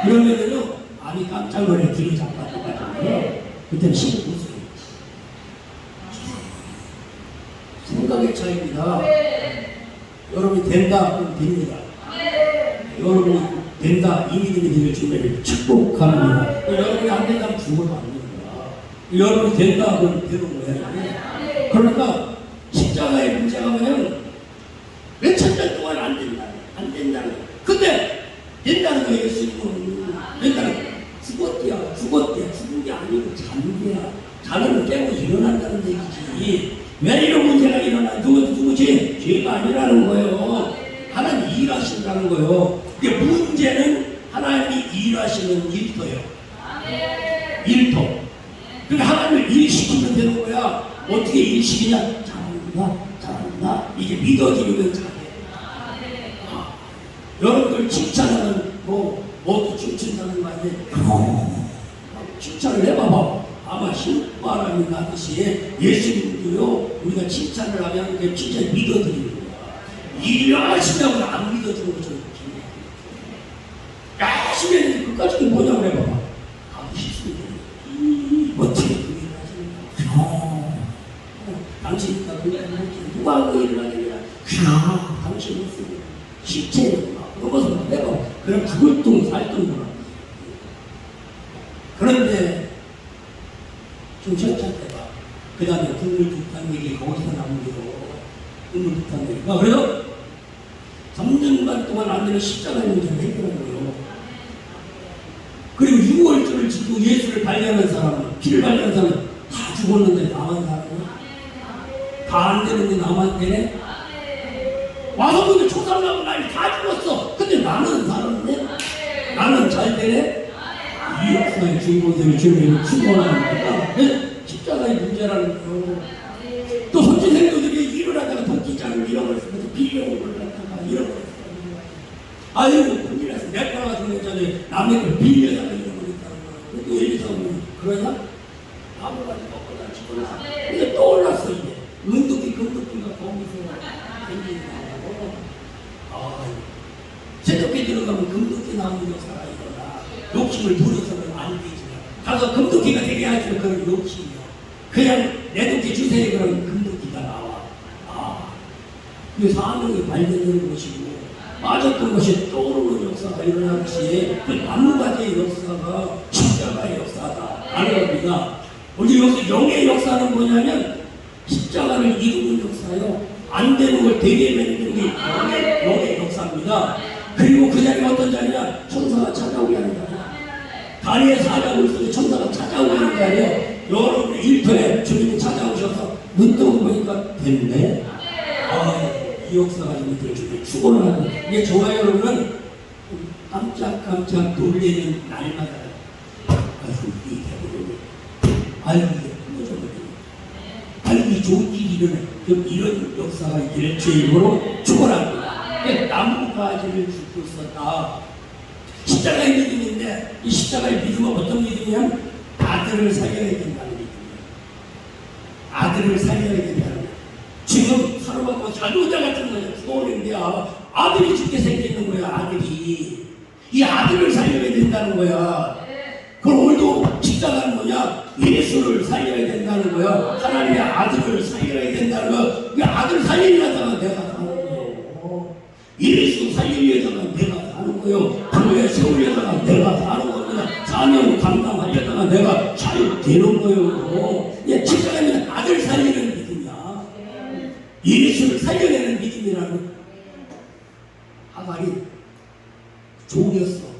그러면은요 아니 깜짝 놀래 뒤로 잡아가지고 그때는 신을 못 써요. 생각의 차이입니다. 여러분이 된다 그럼 됩니다. 여러분이 된다 이 믿음이 되면 주님을 축복합니다. 여러분이 안 된다면 죽어도 안 됩니다. 여러분이 된다 그러면 되는 거예요. 그러니까 십자가의 문제가 뭐냐면 몇천 년 동안 안 된다는 거예요. 근데 된다는 거예요. 예수님은 된다는 거예요. 죽었대야. 죽은 게 아니고 잠대야. 자는 깨고 일어난다는 얘기지. 왜 이런 문제가 일어나? 누구지? 죄가 아니라는 거예요. 하나님 일하신다는 거예요. 이게 문제는 하나님이 일하시는 일터예요. 일터. 그러니까 하나님을 일시키면 되는 거야. 어떻게 일시키냐? 잘한다. 이게 믿어지면 잘해. 여러분들 칭찬하는 뭐도 칭찬하는 말인데 칭찬을 해봐봐. 아마 신바람이 나듯이 예수님도요 우리가 칭찬을 하면 그 진짜 믿어드리는 거야. 일하시냐고 안 믿어주는 것처럼 열심히 했는데 그까짓 게 뭐냐고 해봐봐. 하기 싫습니다. 어떻게 그 일을 하시는가? 당신이니까 그 일을 하지. 누가 그 일을 하느냐? 당신이 쓰고 시체를 막 그것을 해봐. 그럼 죽을 둥 살 둥. 그런데 좀 천천해봐. 그 다음에 국물국탕 얘기 거기서 나온 거고 국물국탕 얘기가 그래서 3년간 동안 안 되는 십자가의 문제를 해결한 거예요. 그리고 6월절을 지키고 예수를 발견한 사람은 피를 발견한 사람은 다 죽었는데 나만 살았네. 다 안 되는데 나만 되네. 와서 보면 초상하고 날 다 죽었어. 근데 나는 살았네. 나는 잘 되네. 이 역사의 주인공들을 주님이 충원합니다. 십자가의 문제라는 거예요. 또 선지생도들이 일을 하다가 도끼장을 잃어버렸으면서 비용을 갖다가 잃어버렸어요. 아유, 큰일났어. 내가 같은 여자들 남의 걸 빌려다가 잃어버렸다는 거예요. 또 엘리사는 그러냐? 나무 가지고 먹고다 집어넣어. 근데 또 올랐어, 이제. 은도끼, 금도끼가 거기서 생기는 거고. 새벽에 들어가면 금도끼 나오는 역사가 일어나. 욕심을 부려서는 안 되지. 가서 금도끼가 되게 하죠. 그런 욕심이요. 그냥 내 도끼 주세요. 그러면 금도끼가 나와. 그 사명이 발견되는 것이고 빠졌던 것이 떠오르는 역사가 일어나듯이 그 나무가지의 역사가 십자가의 역사다 라는 겁니다. 우리 여기서 영의 역사는 뭐냐면 십자가를 이루는 역사요. 안 되는 걸 되게 만드는 게 영의 역사입니다. 그리고 그 자리가 어떤 자리냐? 천사가 찾아오게 하는 자리야. 다리에 사자고 있을 때 천사가 찾아오게 하는 자리야. 여러분의 일터에 주님이 찾아오셔서 눈 뜨고 보니까 됐네. 이 역사가 이들을 주님 축원을 하고 이게 저와 여러분은 깜짝깜짝 놀리는 날마다 이게 이 좋은 일이 일어나. 이런 역사가 있기를 주의 이름으로 축원합니다. 나무가지를 죽고 있었다. 십자가의 믿음인데 이 십자가의 믿음은 어떤 믿음이냐면 아들을 살려야 된다는 믿음이에요. 아들을 살려야 된다는 거예요. 지금 사로잡고 자동차 같은 거예요. 죽어오는데 아들이 죽게 생기는 거야. 아들이 이 아들을 살려야 된다는 거야. 그럼 오늘도 십자가는 뭐냐? 예수를 살려야 된다는 거야. 하나님의 아들을 살려야 된다는 거야. 그 아들 살리려다가 내가 사는 거예요. 예수 살리려다가 내가 사는 거예요. 교회 세우려다가 내가 사는 겁니다. 사명 감당하려다가 내가 잘 되는 거예요. 십자가는 아들 살리는 믿음이야. 예수를 살려내는 믿음이라는. 하갈이 종이었어.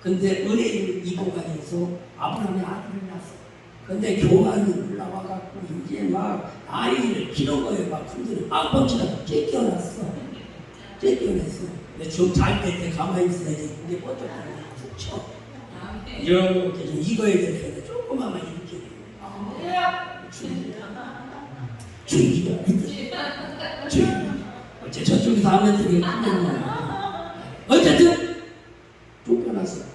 근데 은혜를 입어가지고서 아브라함의 아들을 낳았어. 근데 교만이 올라와갖고 이제 막 아이를 키운 거예요. 막 큰들이 빵빵치다 찢겨놨어. 찢겨냈어. 근데 좀 잘 때 가만히 있어야지. 그게 뻗어가지고 툭 쳐. 이렇게 좀 익어야 되는데 조그마만 이렇게. 주의가 주의. 어째 저쪽에서 하면 되게 크면 어쨌든 쫓겨났어.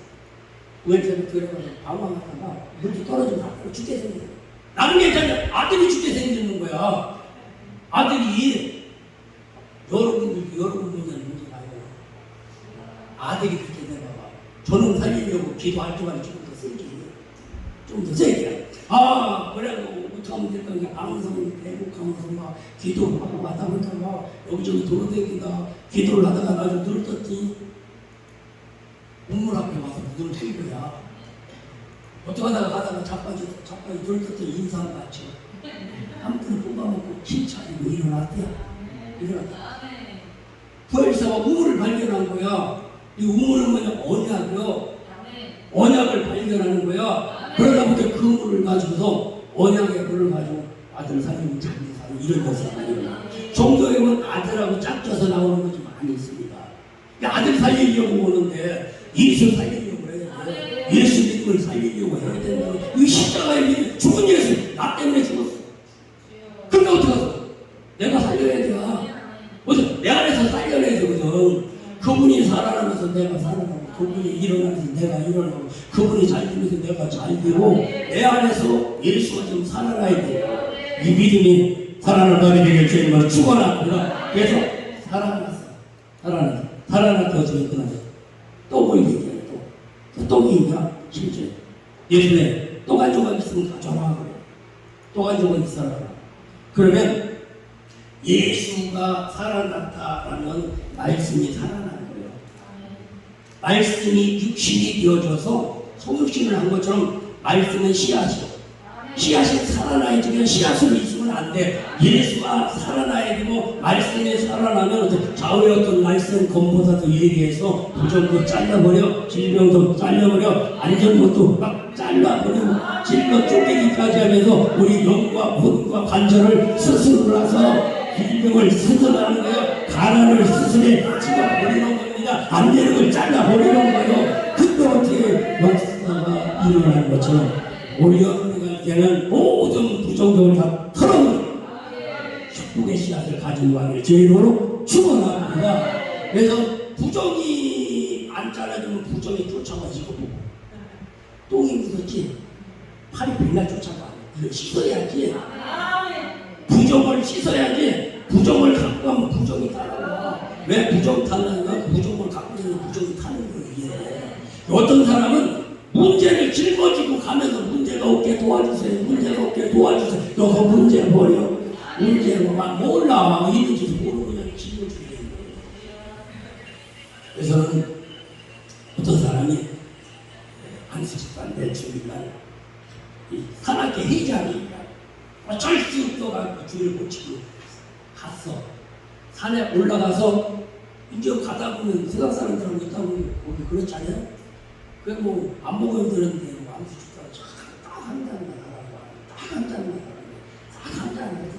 우회전을 들어가서 방황하다가 물이 떨어지면 앞으로 죽게 생겨. 나는 괜찮아. 아들이 죽게 생기는 거야. 아들이 여러분 문제는 문제가요. 아들이 그렇게 내려봐. 저는 살리려고 기도할 동안 조금 더 세게. 좀 더 세게. 그래도 어떡하면 될까? 방송, 대국하면서 막 기도하고 가다 보니까 막 여기저기 돌아다니다 기도를 하다가 나중에 눈을 떴지. 문물 앞에 와서 눈을 뜬 거야. 어떡하다가 가다가 자빠지 눈을 떴더니 인사를 받죠. 아무튼 뽑아먹고 힘차리고 일어났대요. 일어났다. 부엘사가 우물을 발견한 거야. 이 우물은 뭐냐? 언약이요. 언약을 발견하는 거야. 그러다 보니까 그 물을 가지고서 언약의 물을 가지고 아들 살리고 자기 살리고 이런 역사가 일어나. 종교에 보면 아들하고 짝져서 나오는 것이 많이 있습니다. 아들 살리려고 오는데 예수 살리려고 해야 돼. 예수 믿음을 살리려고 해야 된다. 이 십자가의 믿음, 죽은 예수, 나 때문에 죽었어. 그러니까 어떻게 하겠어? 내가 살려야 돼. 내 안에서 살려내야 되거든. 그분이 살아나면서 내가 살아나고, 그분이 일어나면서 내가 일어나고, 그분이 잘 되면서 내가 잘 되고, 내 안에서 예수가 좀 살아나야 돼. 이 믿음이 살아나게 되길 주님을 축원합니다. 그래서 살아났어. 살아났다고 저희 끝났어. 또 뭐 얘기해, 또 있냐? 실제. 예수님, 또 가져가 있으면 가져라. 또 가져가 있어라. 그러면 예수가 살아났다라는 말씀이 살아나는 거예요. 말씀이 육신이 되어져서 성육신을 한 것처럼 말씀은 씨앗이요. 씨앗이 살아나야지 그냥 씨앗으로 있으면 안 돼. 예수가 살아나야 되고 말씀이 살아나면 좌우의 어떤 말씀 검보다도 예리해서 부정도 잘라버려, 질병도 잘라버려, 안전 것도 막 잘라버려, 질병 쪼개기까지 하면서 우리 영과魂과 관절을 수술을 해서 질병을 수술하는 거예요. 가난을 수술해 집어버리는 겁니다. 안 되는 걸 잘라버리는 거예요. 그때 어떻게 역사가 일어나는 것처럼 우리 여러분에게는 모든 부정적을 다 털어버리고 축복의 씨앗을 가진 왕을 제 이름으로 축원합니다. 그래서 부정이 안 잘라주면 부정이 쫓아가지고 똥이 묻었지 팔이 백날 쫓아가. 이걸 씻어야지. 부정을 씻어야지. 부정을 갖고 하면 부정이 따라와. 왜 부정 타는가? 부정을 갖고 있는 부정이 타는 거예요. 이게. 어떤 사람은 문제를 짊어지고 가면서 문제가 없게 도와주세요. 문제가 없게 도와주세요. 너가 문제 버려. 문제가 몰라. 있는지 모르고 그냥 짊어지게 되는 거예요. 그래서는 어떤 사람이 안수집단 주일날 하나님께 회장이 어쩔 수 없어가지고 주를 못 치고 갔어. 산에 올라가서 이제 가다 보면 세상 사람들하고 있다 보면 거기 그렇잖아요. 그래 뭐 안 먹어야 되는데 뭐 안수집단 딱 한 잔만 하라고 딱 한 잔만 하라고 딱 한 잔만 해서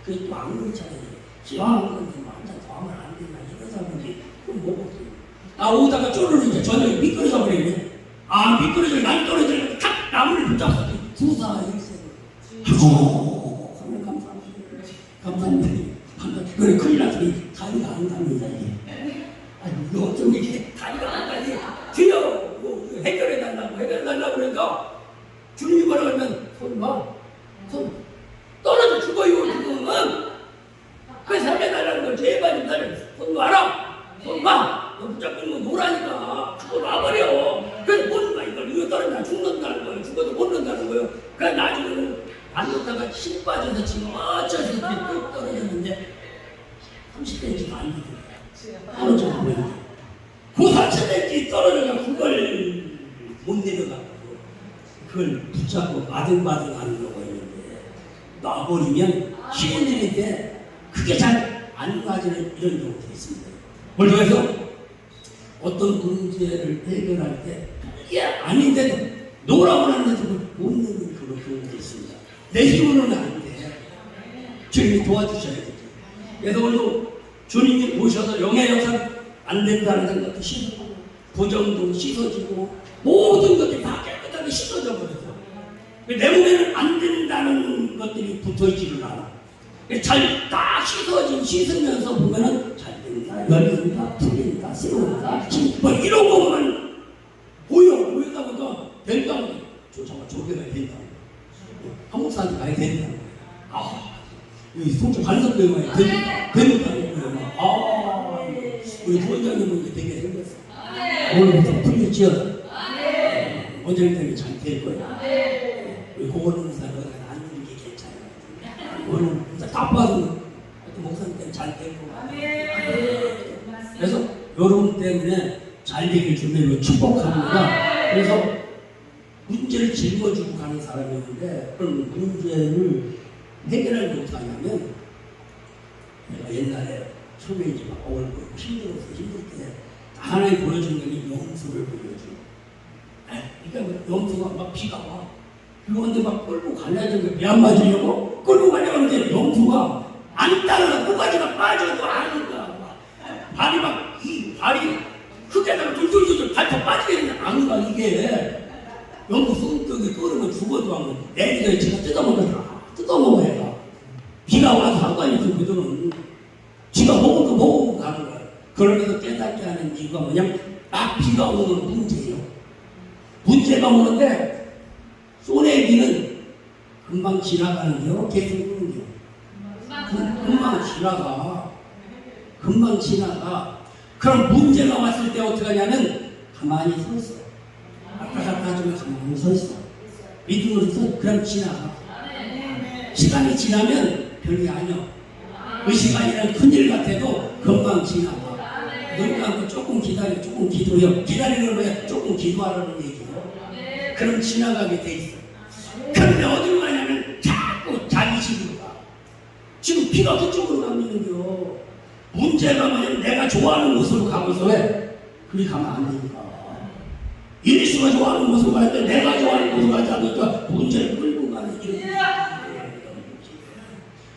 그게 또 안 그렇잖아요. 시원한 건데 뭐 한 잔 더 하면 안 되나 이러다 보니 그럼 먹었어요. 오다가 쪼르르 이제 저녁에 미끄러져 버리네. 미끄러져 난 떨어지면 탁 나무를 붙잡고 주사 일세로 감사합니다. 그래 큰일 났더니 다리가 안 갑니다. 아니 이거 어쩜 이렇게 다리가 안 가니 주여 해결해달라고 그러니까 주님이 뭐라 그러면 손 떨어져 죽어요 지금은. 그래서 해달라는 걸 제발 좀 달려. 손 놔라. 손 놔. 너 붙잡고 있는 거 놓으라니까. 죽어 놔버려. 그래서 못 놔. 이거 떨어져 죽는다는 거예요. 죽어도 못 넣는다는 거예요. 그래서 나중에는 안 놓다가 힘 빠져서 지금 어쩌서 이렇게 뚝 떨어졌는데 30cm가 안 되더라고요. 떨어져 버리고 9-4cm 떨어져서 그걸 못 내려가고 그걸 붙잡고 바등바등 하는 거가 있는데 놔버리면 쉬운 일인데 그게 잘 안 맞는 이런 경우도 있습니다. 그래서 어떤 문제를 해결할 때 이게 아닌데도 노라고 하는데도 못 내는 그런 경우도 있습니다. 내 힘으로는 안 돼. 주님이 도와주셔야 되죠. 그래서 오늘도 주님이 오셔서 영의 영상 안 된다는 생각도 씻어지고 부정도 씻어지고 모든 것들이 다 깨끗하게 씻어져 버려서 내 몸에는 안 된다는 것들이 붙어있지를 않아. 잘 딱 씻으면서 보면은 잘 된다, 열린다, 풀린다, 세운다, 뭐 이런 것만 보여다 보니까 된다고 쫓아가 조개가 된다고 한국 사람들 많이 된다고 여기 송주 반석교회 많이 된다고 우리 부원장님은 이제 되게 생겼어. 오늘부터 풀렸죠? 원장님 때문에 잘 될 거야. 우리 고원은 사람은 안 되는 게 괜찮아. 오늘 진짜 딱 봐도 목사님 때문에 잘 될 거야. 그래서 여러분 때문에 잘 되길 주님으로 축복합니다. 그래서 문제를 짊어지고 가는 사람이었는데 그런 문제를 해결을 못하냐면 내가 옛날에 처음에 이제 막 어울고 힘들 때 하나님 보여준 게 염소를 보여줘. 그러니까 염소가 막 비가 와. 그런데 막 끌고 가려는 게 비 안 맞으려고 끌고 가려고 하는데 염소가 안 따라가 꼬가지가 빠져도 안 가. 발이 흙에다가 둘둘둘 발톱 빠지게 되면 안 가. 이게 염소 손등에 끌으면 죽어도 안 가. 애기들이 지가 뜯어먹어야 가. 비가 와서 상관이 없어. 그들은 지가 먹을 거 먹고 가는 거야. 그러면서 깨닫게 하는 이유가 뭐냐면 딱 비가 오는 문제예요. 문제가 오는데 소내기는 금방 지나가는데요. 계속 오는데요. 금방 지나가. 그럼 문제가 왔을 때 어떻게 하냐면 가만히 서 있어. 아까 하지만 가만히 서 있어. 믿음으로 서 그럼 지나가. 시간이 지나면 별게 아니야. 그 시간이란 큰일 같아도 금방 지나가. 눈 감고 조금 기다려, 조금 기도해요. 기다리는 거야. 조금 기도하라는 얘기예요. 그럼 지나가게 돼 있어. 그런데 어디로 가냐면 자꾸 자기 집으로 가. 지금 피가 그쪽으로 가고 있는겨. 문제가 뭐냐면 내가 좋아하는 곳으로 가고서 왜? 그리 가면 안 되니까. 예수가 좋아하는 곳으로 가는데 내가 좋아하는 곳으로 가지 않으니까 문제를 끌고 가는 이런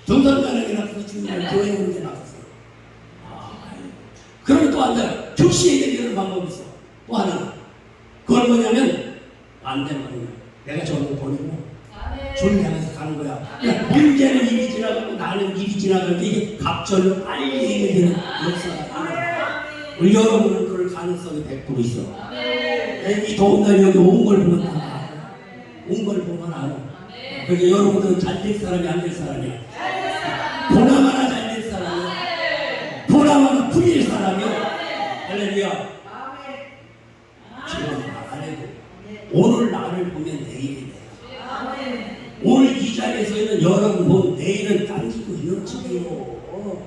등산가는 낫어서 중요한 교회 오는 게 낫어서. 그러면 또 앉아. 즉시에게 이런 방법이 있어. 또 하나. 그건 뭐냐면 반대말이야. 내가 저를 보내고 주를 향해서 가는 거야. 그러니까 문제는 이리 지나가고 나는 이리 지나갈 때 이게 갑절로 빨리 해결되는 역사가 우리 여러분은 그럴 가능성이 100% 있어. 이 더운 날 여기 온 걸 보면 다 알아. 온 걸 보면 알아. 그러니까 여러분들은 잘 될 사람이 안 될 사람이야. 보나마나 잘 될 사람이야. 보나마나 풀릴 사람이야. 할렐루야. 지금 안 해도 오늘 나를 보면 내일이 돼. 오늘 이 자리에서 있는 여러분 보면 내일은 당기고 헤엄치게요.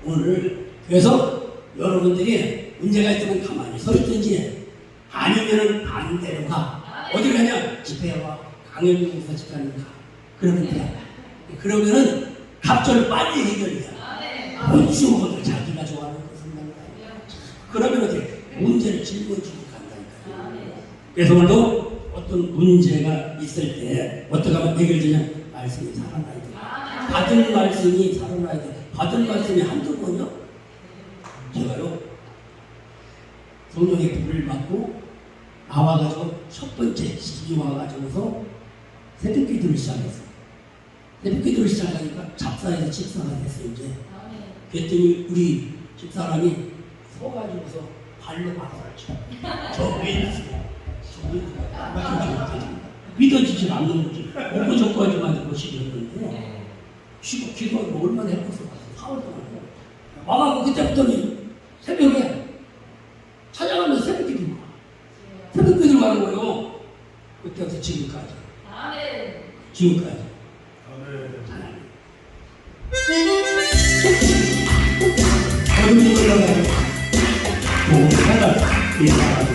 오늘 그래서 여러분들이 문제가 있으면 가만히 서 있든지 아니면은 반대로 가. 어디 가냐? 집회에 와. 강연동에서 집회하는 가. 그러면 돼. 그러면은 갑절을 빨리 해결해. 본주어도 자기가 좋아하는 것을 만나. 그러면 어떻게 문제를 짊어지고 간다니까. 그래서 오늘도 어떤 문제가 있을 때 어떻게 하면 해결되냐? 말씀이 살아나야 돼. 받은 말씀이 살아나야 돼. 받은 말씀이 한두 번이요? 제가요 성령의 불을 받고 나와가지고 첫 번째 집이 와가지고서 새벽기도를 시작했어요. 새벽기도를 시작하니까 잡사에서 집사가 됐어요. 이제 그랬더니 우리 집사람이 서가지고서 발로 막아를 쳐. 저 위에 있어요. 저 위에 있어요. 믿어지질 않는 거지. 먹고 적고 하지만 것이었는데 쉬고 기도하고 얼마나 해봤어. 4월 동안 와가지고 그때부터는 새벽에 찾아가면서 새벽기도 가. 새벽기도 가는 거예요. 그때부터 지금까지. 지금까지. 어둠이 올라가요. 동사가 일어나요.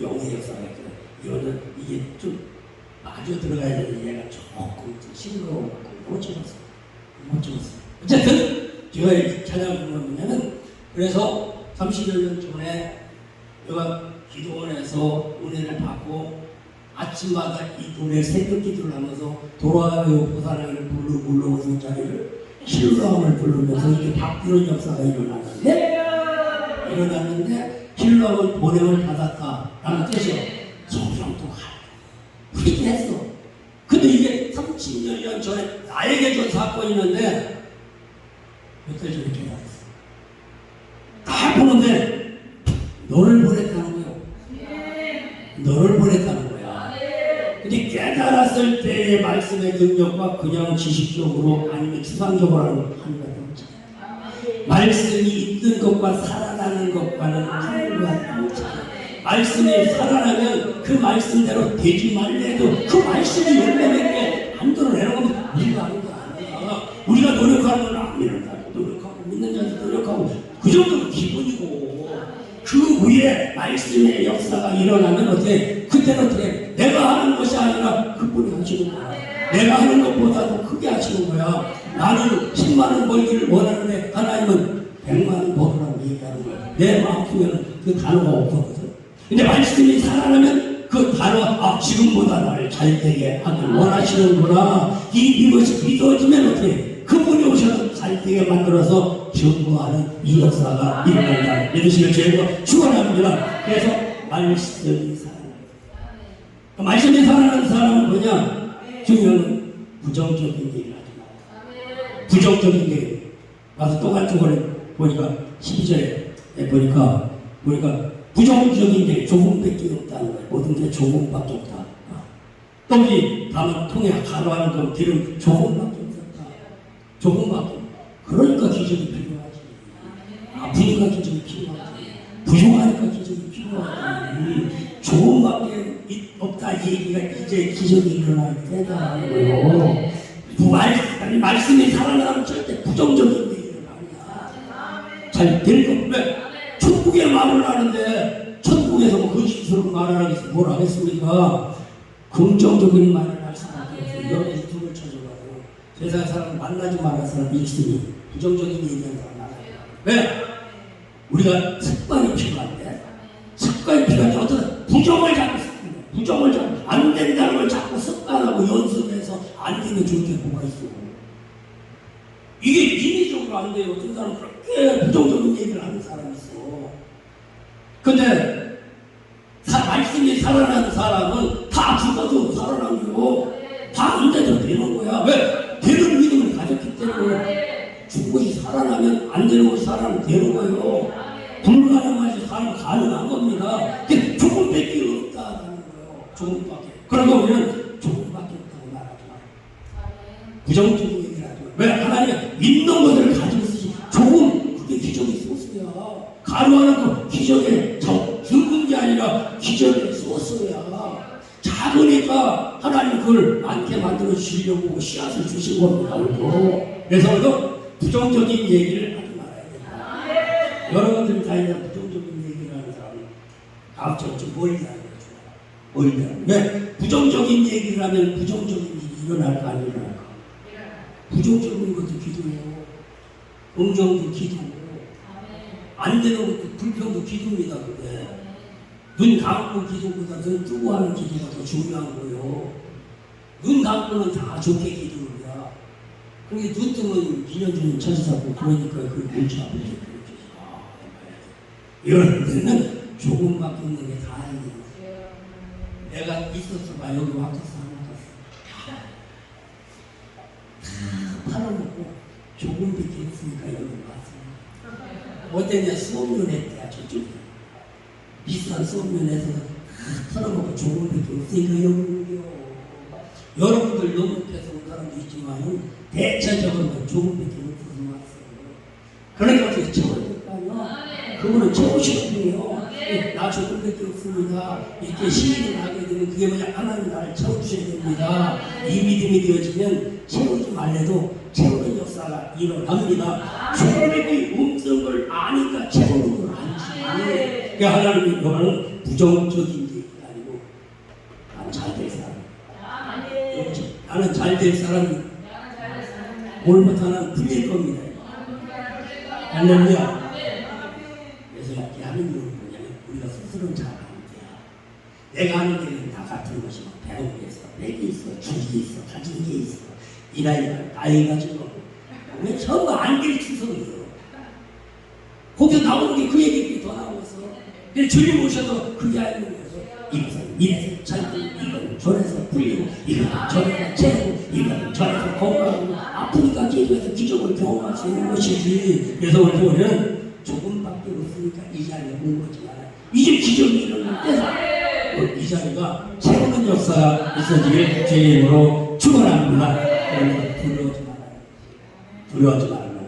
영의 역사가 있거든. 이거는 이게 좀 마주 들어가야 되는 얘가 조금 싱거워갖고 못 찍었어. 어쨌든 제가 찾아본 건 뭐냐면, 그래서 30여 년 전에 내가 기도원에서 은혜를 받고 아침마다 이 노래 새벽 기도를 하면서 돌아가며 보살하기를 불러오는 자리를 힐러함을 부르면서 이게 바뀌는 역사가 일어났는데 힐러함을 보냄을 받았다라는 뜻이요. 성경도 그렇게 했어. 근데 이게 30여 년 전에 나에게 전 사건이 있는데 몇 달 전에 깨달았어. 다 보는데 너를 보냈다는 거예요. 너를 보냈다는 거야. 근데 깨달았을 때의 말씀의 능력과 그냥 지식적으로 아니면 추상적으로 하는 것도 없잖아요. 말씀이 있는 것과 살아나는 것과는 하나가 없잖아요. 말씀이 살아나면 그 말씀대로 되지 말래도 그 말씀이 열매 맺게 만들어내는 겁니다. 우리가 하는 거 아니야. 우리가 노력하는 건 안 믿는다. 노력하고 믿는 자도 노력하고 그 정도는 기본이고 그 위에 말씀의 역사가 일어나면 어떻게 그때는 어떻게 내가 하는 것이 아니라 그분이 하시는 거야. 내가 하는 것보다도 크게 하시는 거야. 나는 10만 원 벌기를 원하는데 하나님은 100만 원 벌으라고 얘기하는 거야. 내 마음속에는 그 단어가 없거든. 근데 말씀이 살아나면 그 단어가 지금보다 나를 잘되게 하길 원하시는구나. 이것이 믿어지면 어떻게 그분이 오셔서 잘되게 만들어서 증거하는 이 역사가 일어난다. 믿으시길 저희가 축원합니다. 그래서 말씀이 살아납니다. 말씀이 살아나는 사람은 뭐냐? 중요한 부정적인 얘기를 하지 마. 부정적인 얘기. 와서 똑같은 걸 보니까 12절에 보니까 부정적인 게 조금밖에 없다는 거예요. 모든 게 조금밖에 없다. 떡이 담은 통에 가루하는 건 기름 조금밖에 없었다. 조금밖에. 그러니까 기적이 필요하지. 아프니까 기적이 필요하지. 부족하니까 기적이 필요하지. 조금밖에 없다 얘기가 이제 기적이 일어날 때다라는 거예요. 말씀이 살아나면 절대 부정적인 얘기는 아니야. 잘 될 겁니다. 천국의 말을 하는데 천국에서 뭐 거짓스러운 말을 하겠어 뭘 하겠습니까? 긍정적인 말을 할 수밖에 없어요. 여러 유튜브를 찾아봐도 세상 사람을 만나지 말할 사람이 있으니 부정적인 얘기하는 사람 많아요. 왜? 우리가 습관이 필요한데 습관이 필요한데 어떤 부정을 잡고 부정을 잡고 안 된다는 걸 자꾸 습관하고 연습해서 안 되면 좋게 뭐가 있어. 이게 인위적으로 안 돼요. 어떤 사람은 그렇게 부정적인 얘기를 하는 사람이 있어. 근데 말씀이 살아나는 사람은 다 죽어도 살아나고 다 안 돼도 되는 거야. 왜? 되는 믿음을 가졌기 때문에 죽은 것이 살아나면 안 되는 것이 살아나면 되는 거예요. 불가능한 것이 가능한 겁니다. 근데 조금밖에 없다는 거예요. 조금밖에. 그러면 우리는 조금밖에 없다고 말하지 마. 부정적인 얘기를 하지 마. 왜? 하나님은 있는 것을 가지고 있으시 조금 그게 기적의 소스야. 가루하는 거 기적의 굵은 게 아니라 기적의 소스야. 작으니까 하나님 그걸 많게 만들어 주시려고 씨앗을 주신 겁니다. 그래서 부정적인 얘기를 하지 말아야 된다. 여러분들이 다니는 부정적인 얘기를 하는 사람은 앞쪽 좀 멀리 다니는 거죠. 멀리 다니는. 왜? 부정적인 얘기를 하면 부정적인 일이 일어날까 안 일어날까? 부정적인 것도 기도예요. 긍정도 기도고 안 되는 것도 불평도 기도입니다. 근데 눈 감고 기도보다 눈 뜨고 하는 기도가 더 중요한 거예요. 눈 감고는 다 좋게 기도야. 그게 눈 뜨면 2년 전에 찾아잡고 그러니까 그 골치 아프지. 이런 데는 조금밖에 없는 게 다행이에요. 내가 있었어 봐. 여기 와서 다 팔아먹고 조금밖에 없으니까 여기 왔어. 어땠냐? 수업면회 때 저쪽에 비싼 수업면에서 털어먹고 조금밖에 없으니까 여기요. 여러분들 너무해서 온 사람도 있지만 대체적으로 조금밖에 없어서 왔어요. 그러니까 어떻게 채워줄까요? 그분은 채우시는 분이요. 나 조금밖에 없습니다. 이렇게 시인을 하게 되면 그게 뭐냐? 하나님 나를 채워주셔야 됩니다. 이 믿음이 되어지면 채우지 말래도 채우는 역사가 일어납니다. 조금의 음성을 아니까 채우는 건 아니지. 그러니까 하나님이 이거는 부정적인 얘기가 아니고 나는 잘 될 사람. 나는 잘 될 사람이 오늘부터 나는 풀릴 겁니다. 할렐루야. 그래서 이렇게 하는 이유는 뭐냐면 우리가 스스로는 잘 아는 거야. 내가 하는 일은 다 같은 것이 막 배운 게 있어, 백이 있어, 주식이 있어, 가진 게 있어. 이 나이 가진 거. 왜 전부 안개를 추석이에요. 거기서 나오는 게 그 얘기들이 더 나오겠어. 근데 주님 오셔도 그게 아니는 거예요. 이것은 이래서 잘고, 이건 저래서 풀리고, 이건 저래서 채고, 이건 저래서 건강하고, 아프니까 기도해서 기적을 경험할 수 있는 것이지. 그래서 우리는 조금밖에 없으니까 이 자리에 온 거지 않아요. 이제 기적이 일어날 때다. 이 자리가 새로운 역사가 있어지길 주의 이름으로 축원합니다. 그러니까 두려워하지 말아요. 두려워하지 말아요.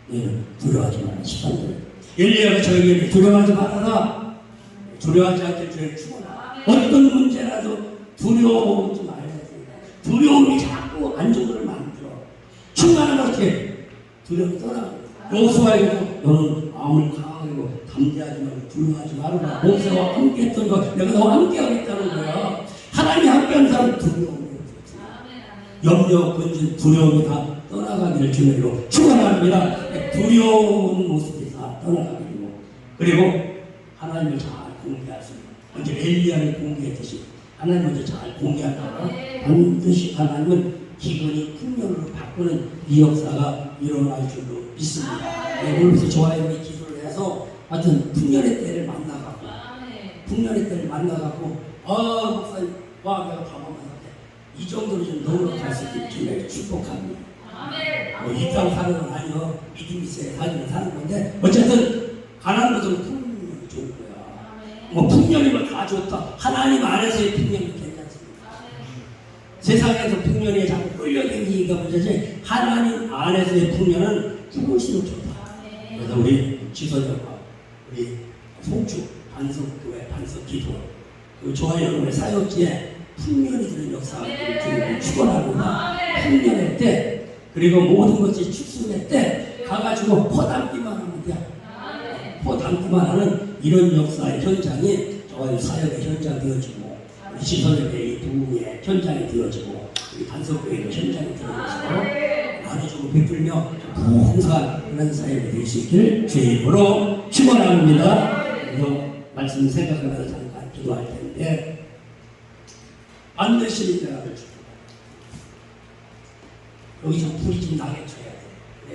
네, 두려워하지 말아요. 13절. 엘리야가 저에게 두려워하지 말아라. 두려워하지 않게 주의 축원합니다. 어떤 문제라도 두려워하지 말아야 됩니다. 두려움이 자꾸 안정을 만들어. 충만하면 어떻게? 두려움이 떠나갑니다. 여호수아에게도 너는 마음을 강하고 담대하지 말고 두려워하지 말아라. 모세와 함께 했던 거 내가 너와 함께 하겠다는 거야. 하나님이 함께하는 사람은 두려움이 없어. 염려, 근심, 두려움이 다 떠나가기를 주님으로 축원합니다. 두려운 모습이 다 떠나가기로. 그리고 하나님을 잘 공개할 수 있는. 먼저 엘리야를 공개했듯이 하나님 먼저 잘 공개하다가 반드시 하나님은 기근이 풍년으로 바꾸는 이 역사가 일어날 줄로 믿습니다. 오늘부터 저와 여러분이 기도를 해서 하여튼 풍년의 때를 만나가고 풍년의 때를 만나가고 목사님 와 내가 가만히 이 정도로 좀 넉넉할 수 있게 주님을 축복합니다. 이 땅 사는 건 아니요. 믿음 있어야 사는 건데 어쨌든 가난보다는 풍년이 좋은 거야. 풍년이면 다 좋다. 하나님 안에서의 풍년이 괜찮습니다. 세상에서 풍년이 자꾸 끌려다니기가 문제지 하나님 안에서의 풍년은 훨씬 좋다. 그래서 우리 지선역과 우리 송주 반석교회 반석기도 그리고 저와 여러분의 사역지에 풍년이 드는 역사를 축원합니다. 풍년의 때 그리고 모든 것이 축순의 때 가가지고 포 담기만 하면 돼. 포 담기만 하는 이런 역사의 현장이 저와 사역의 현장 되어지고 우리 지선역의 부흥의 현장이 되어지고 우리 반석교회의 현장이 되어져서 나눠주고 베풀며 풍성한 그런 사역이 될 수 있기를 주의 이름으로 축원합니다. 그래서 말씀 생각하면서 잠깐 기도할 텐데 반드시 내가 줄 여기서 불이 좀 나겠죠.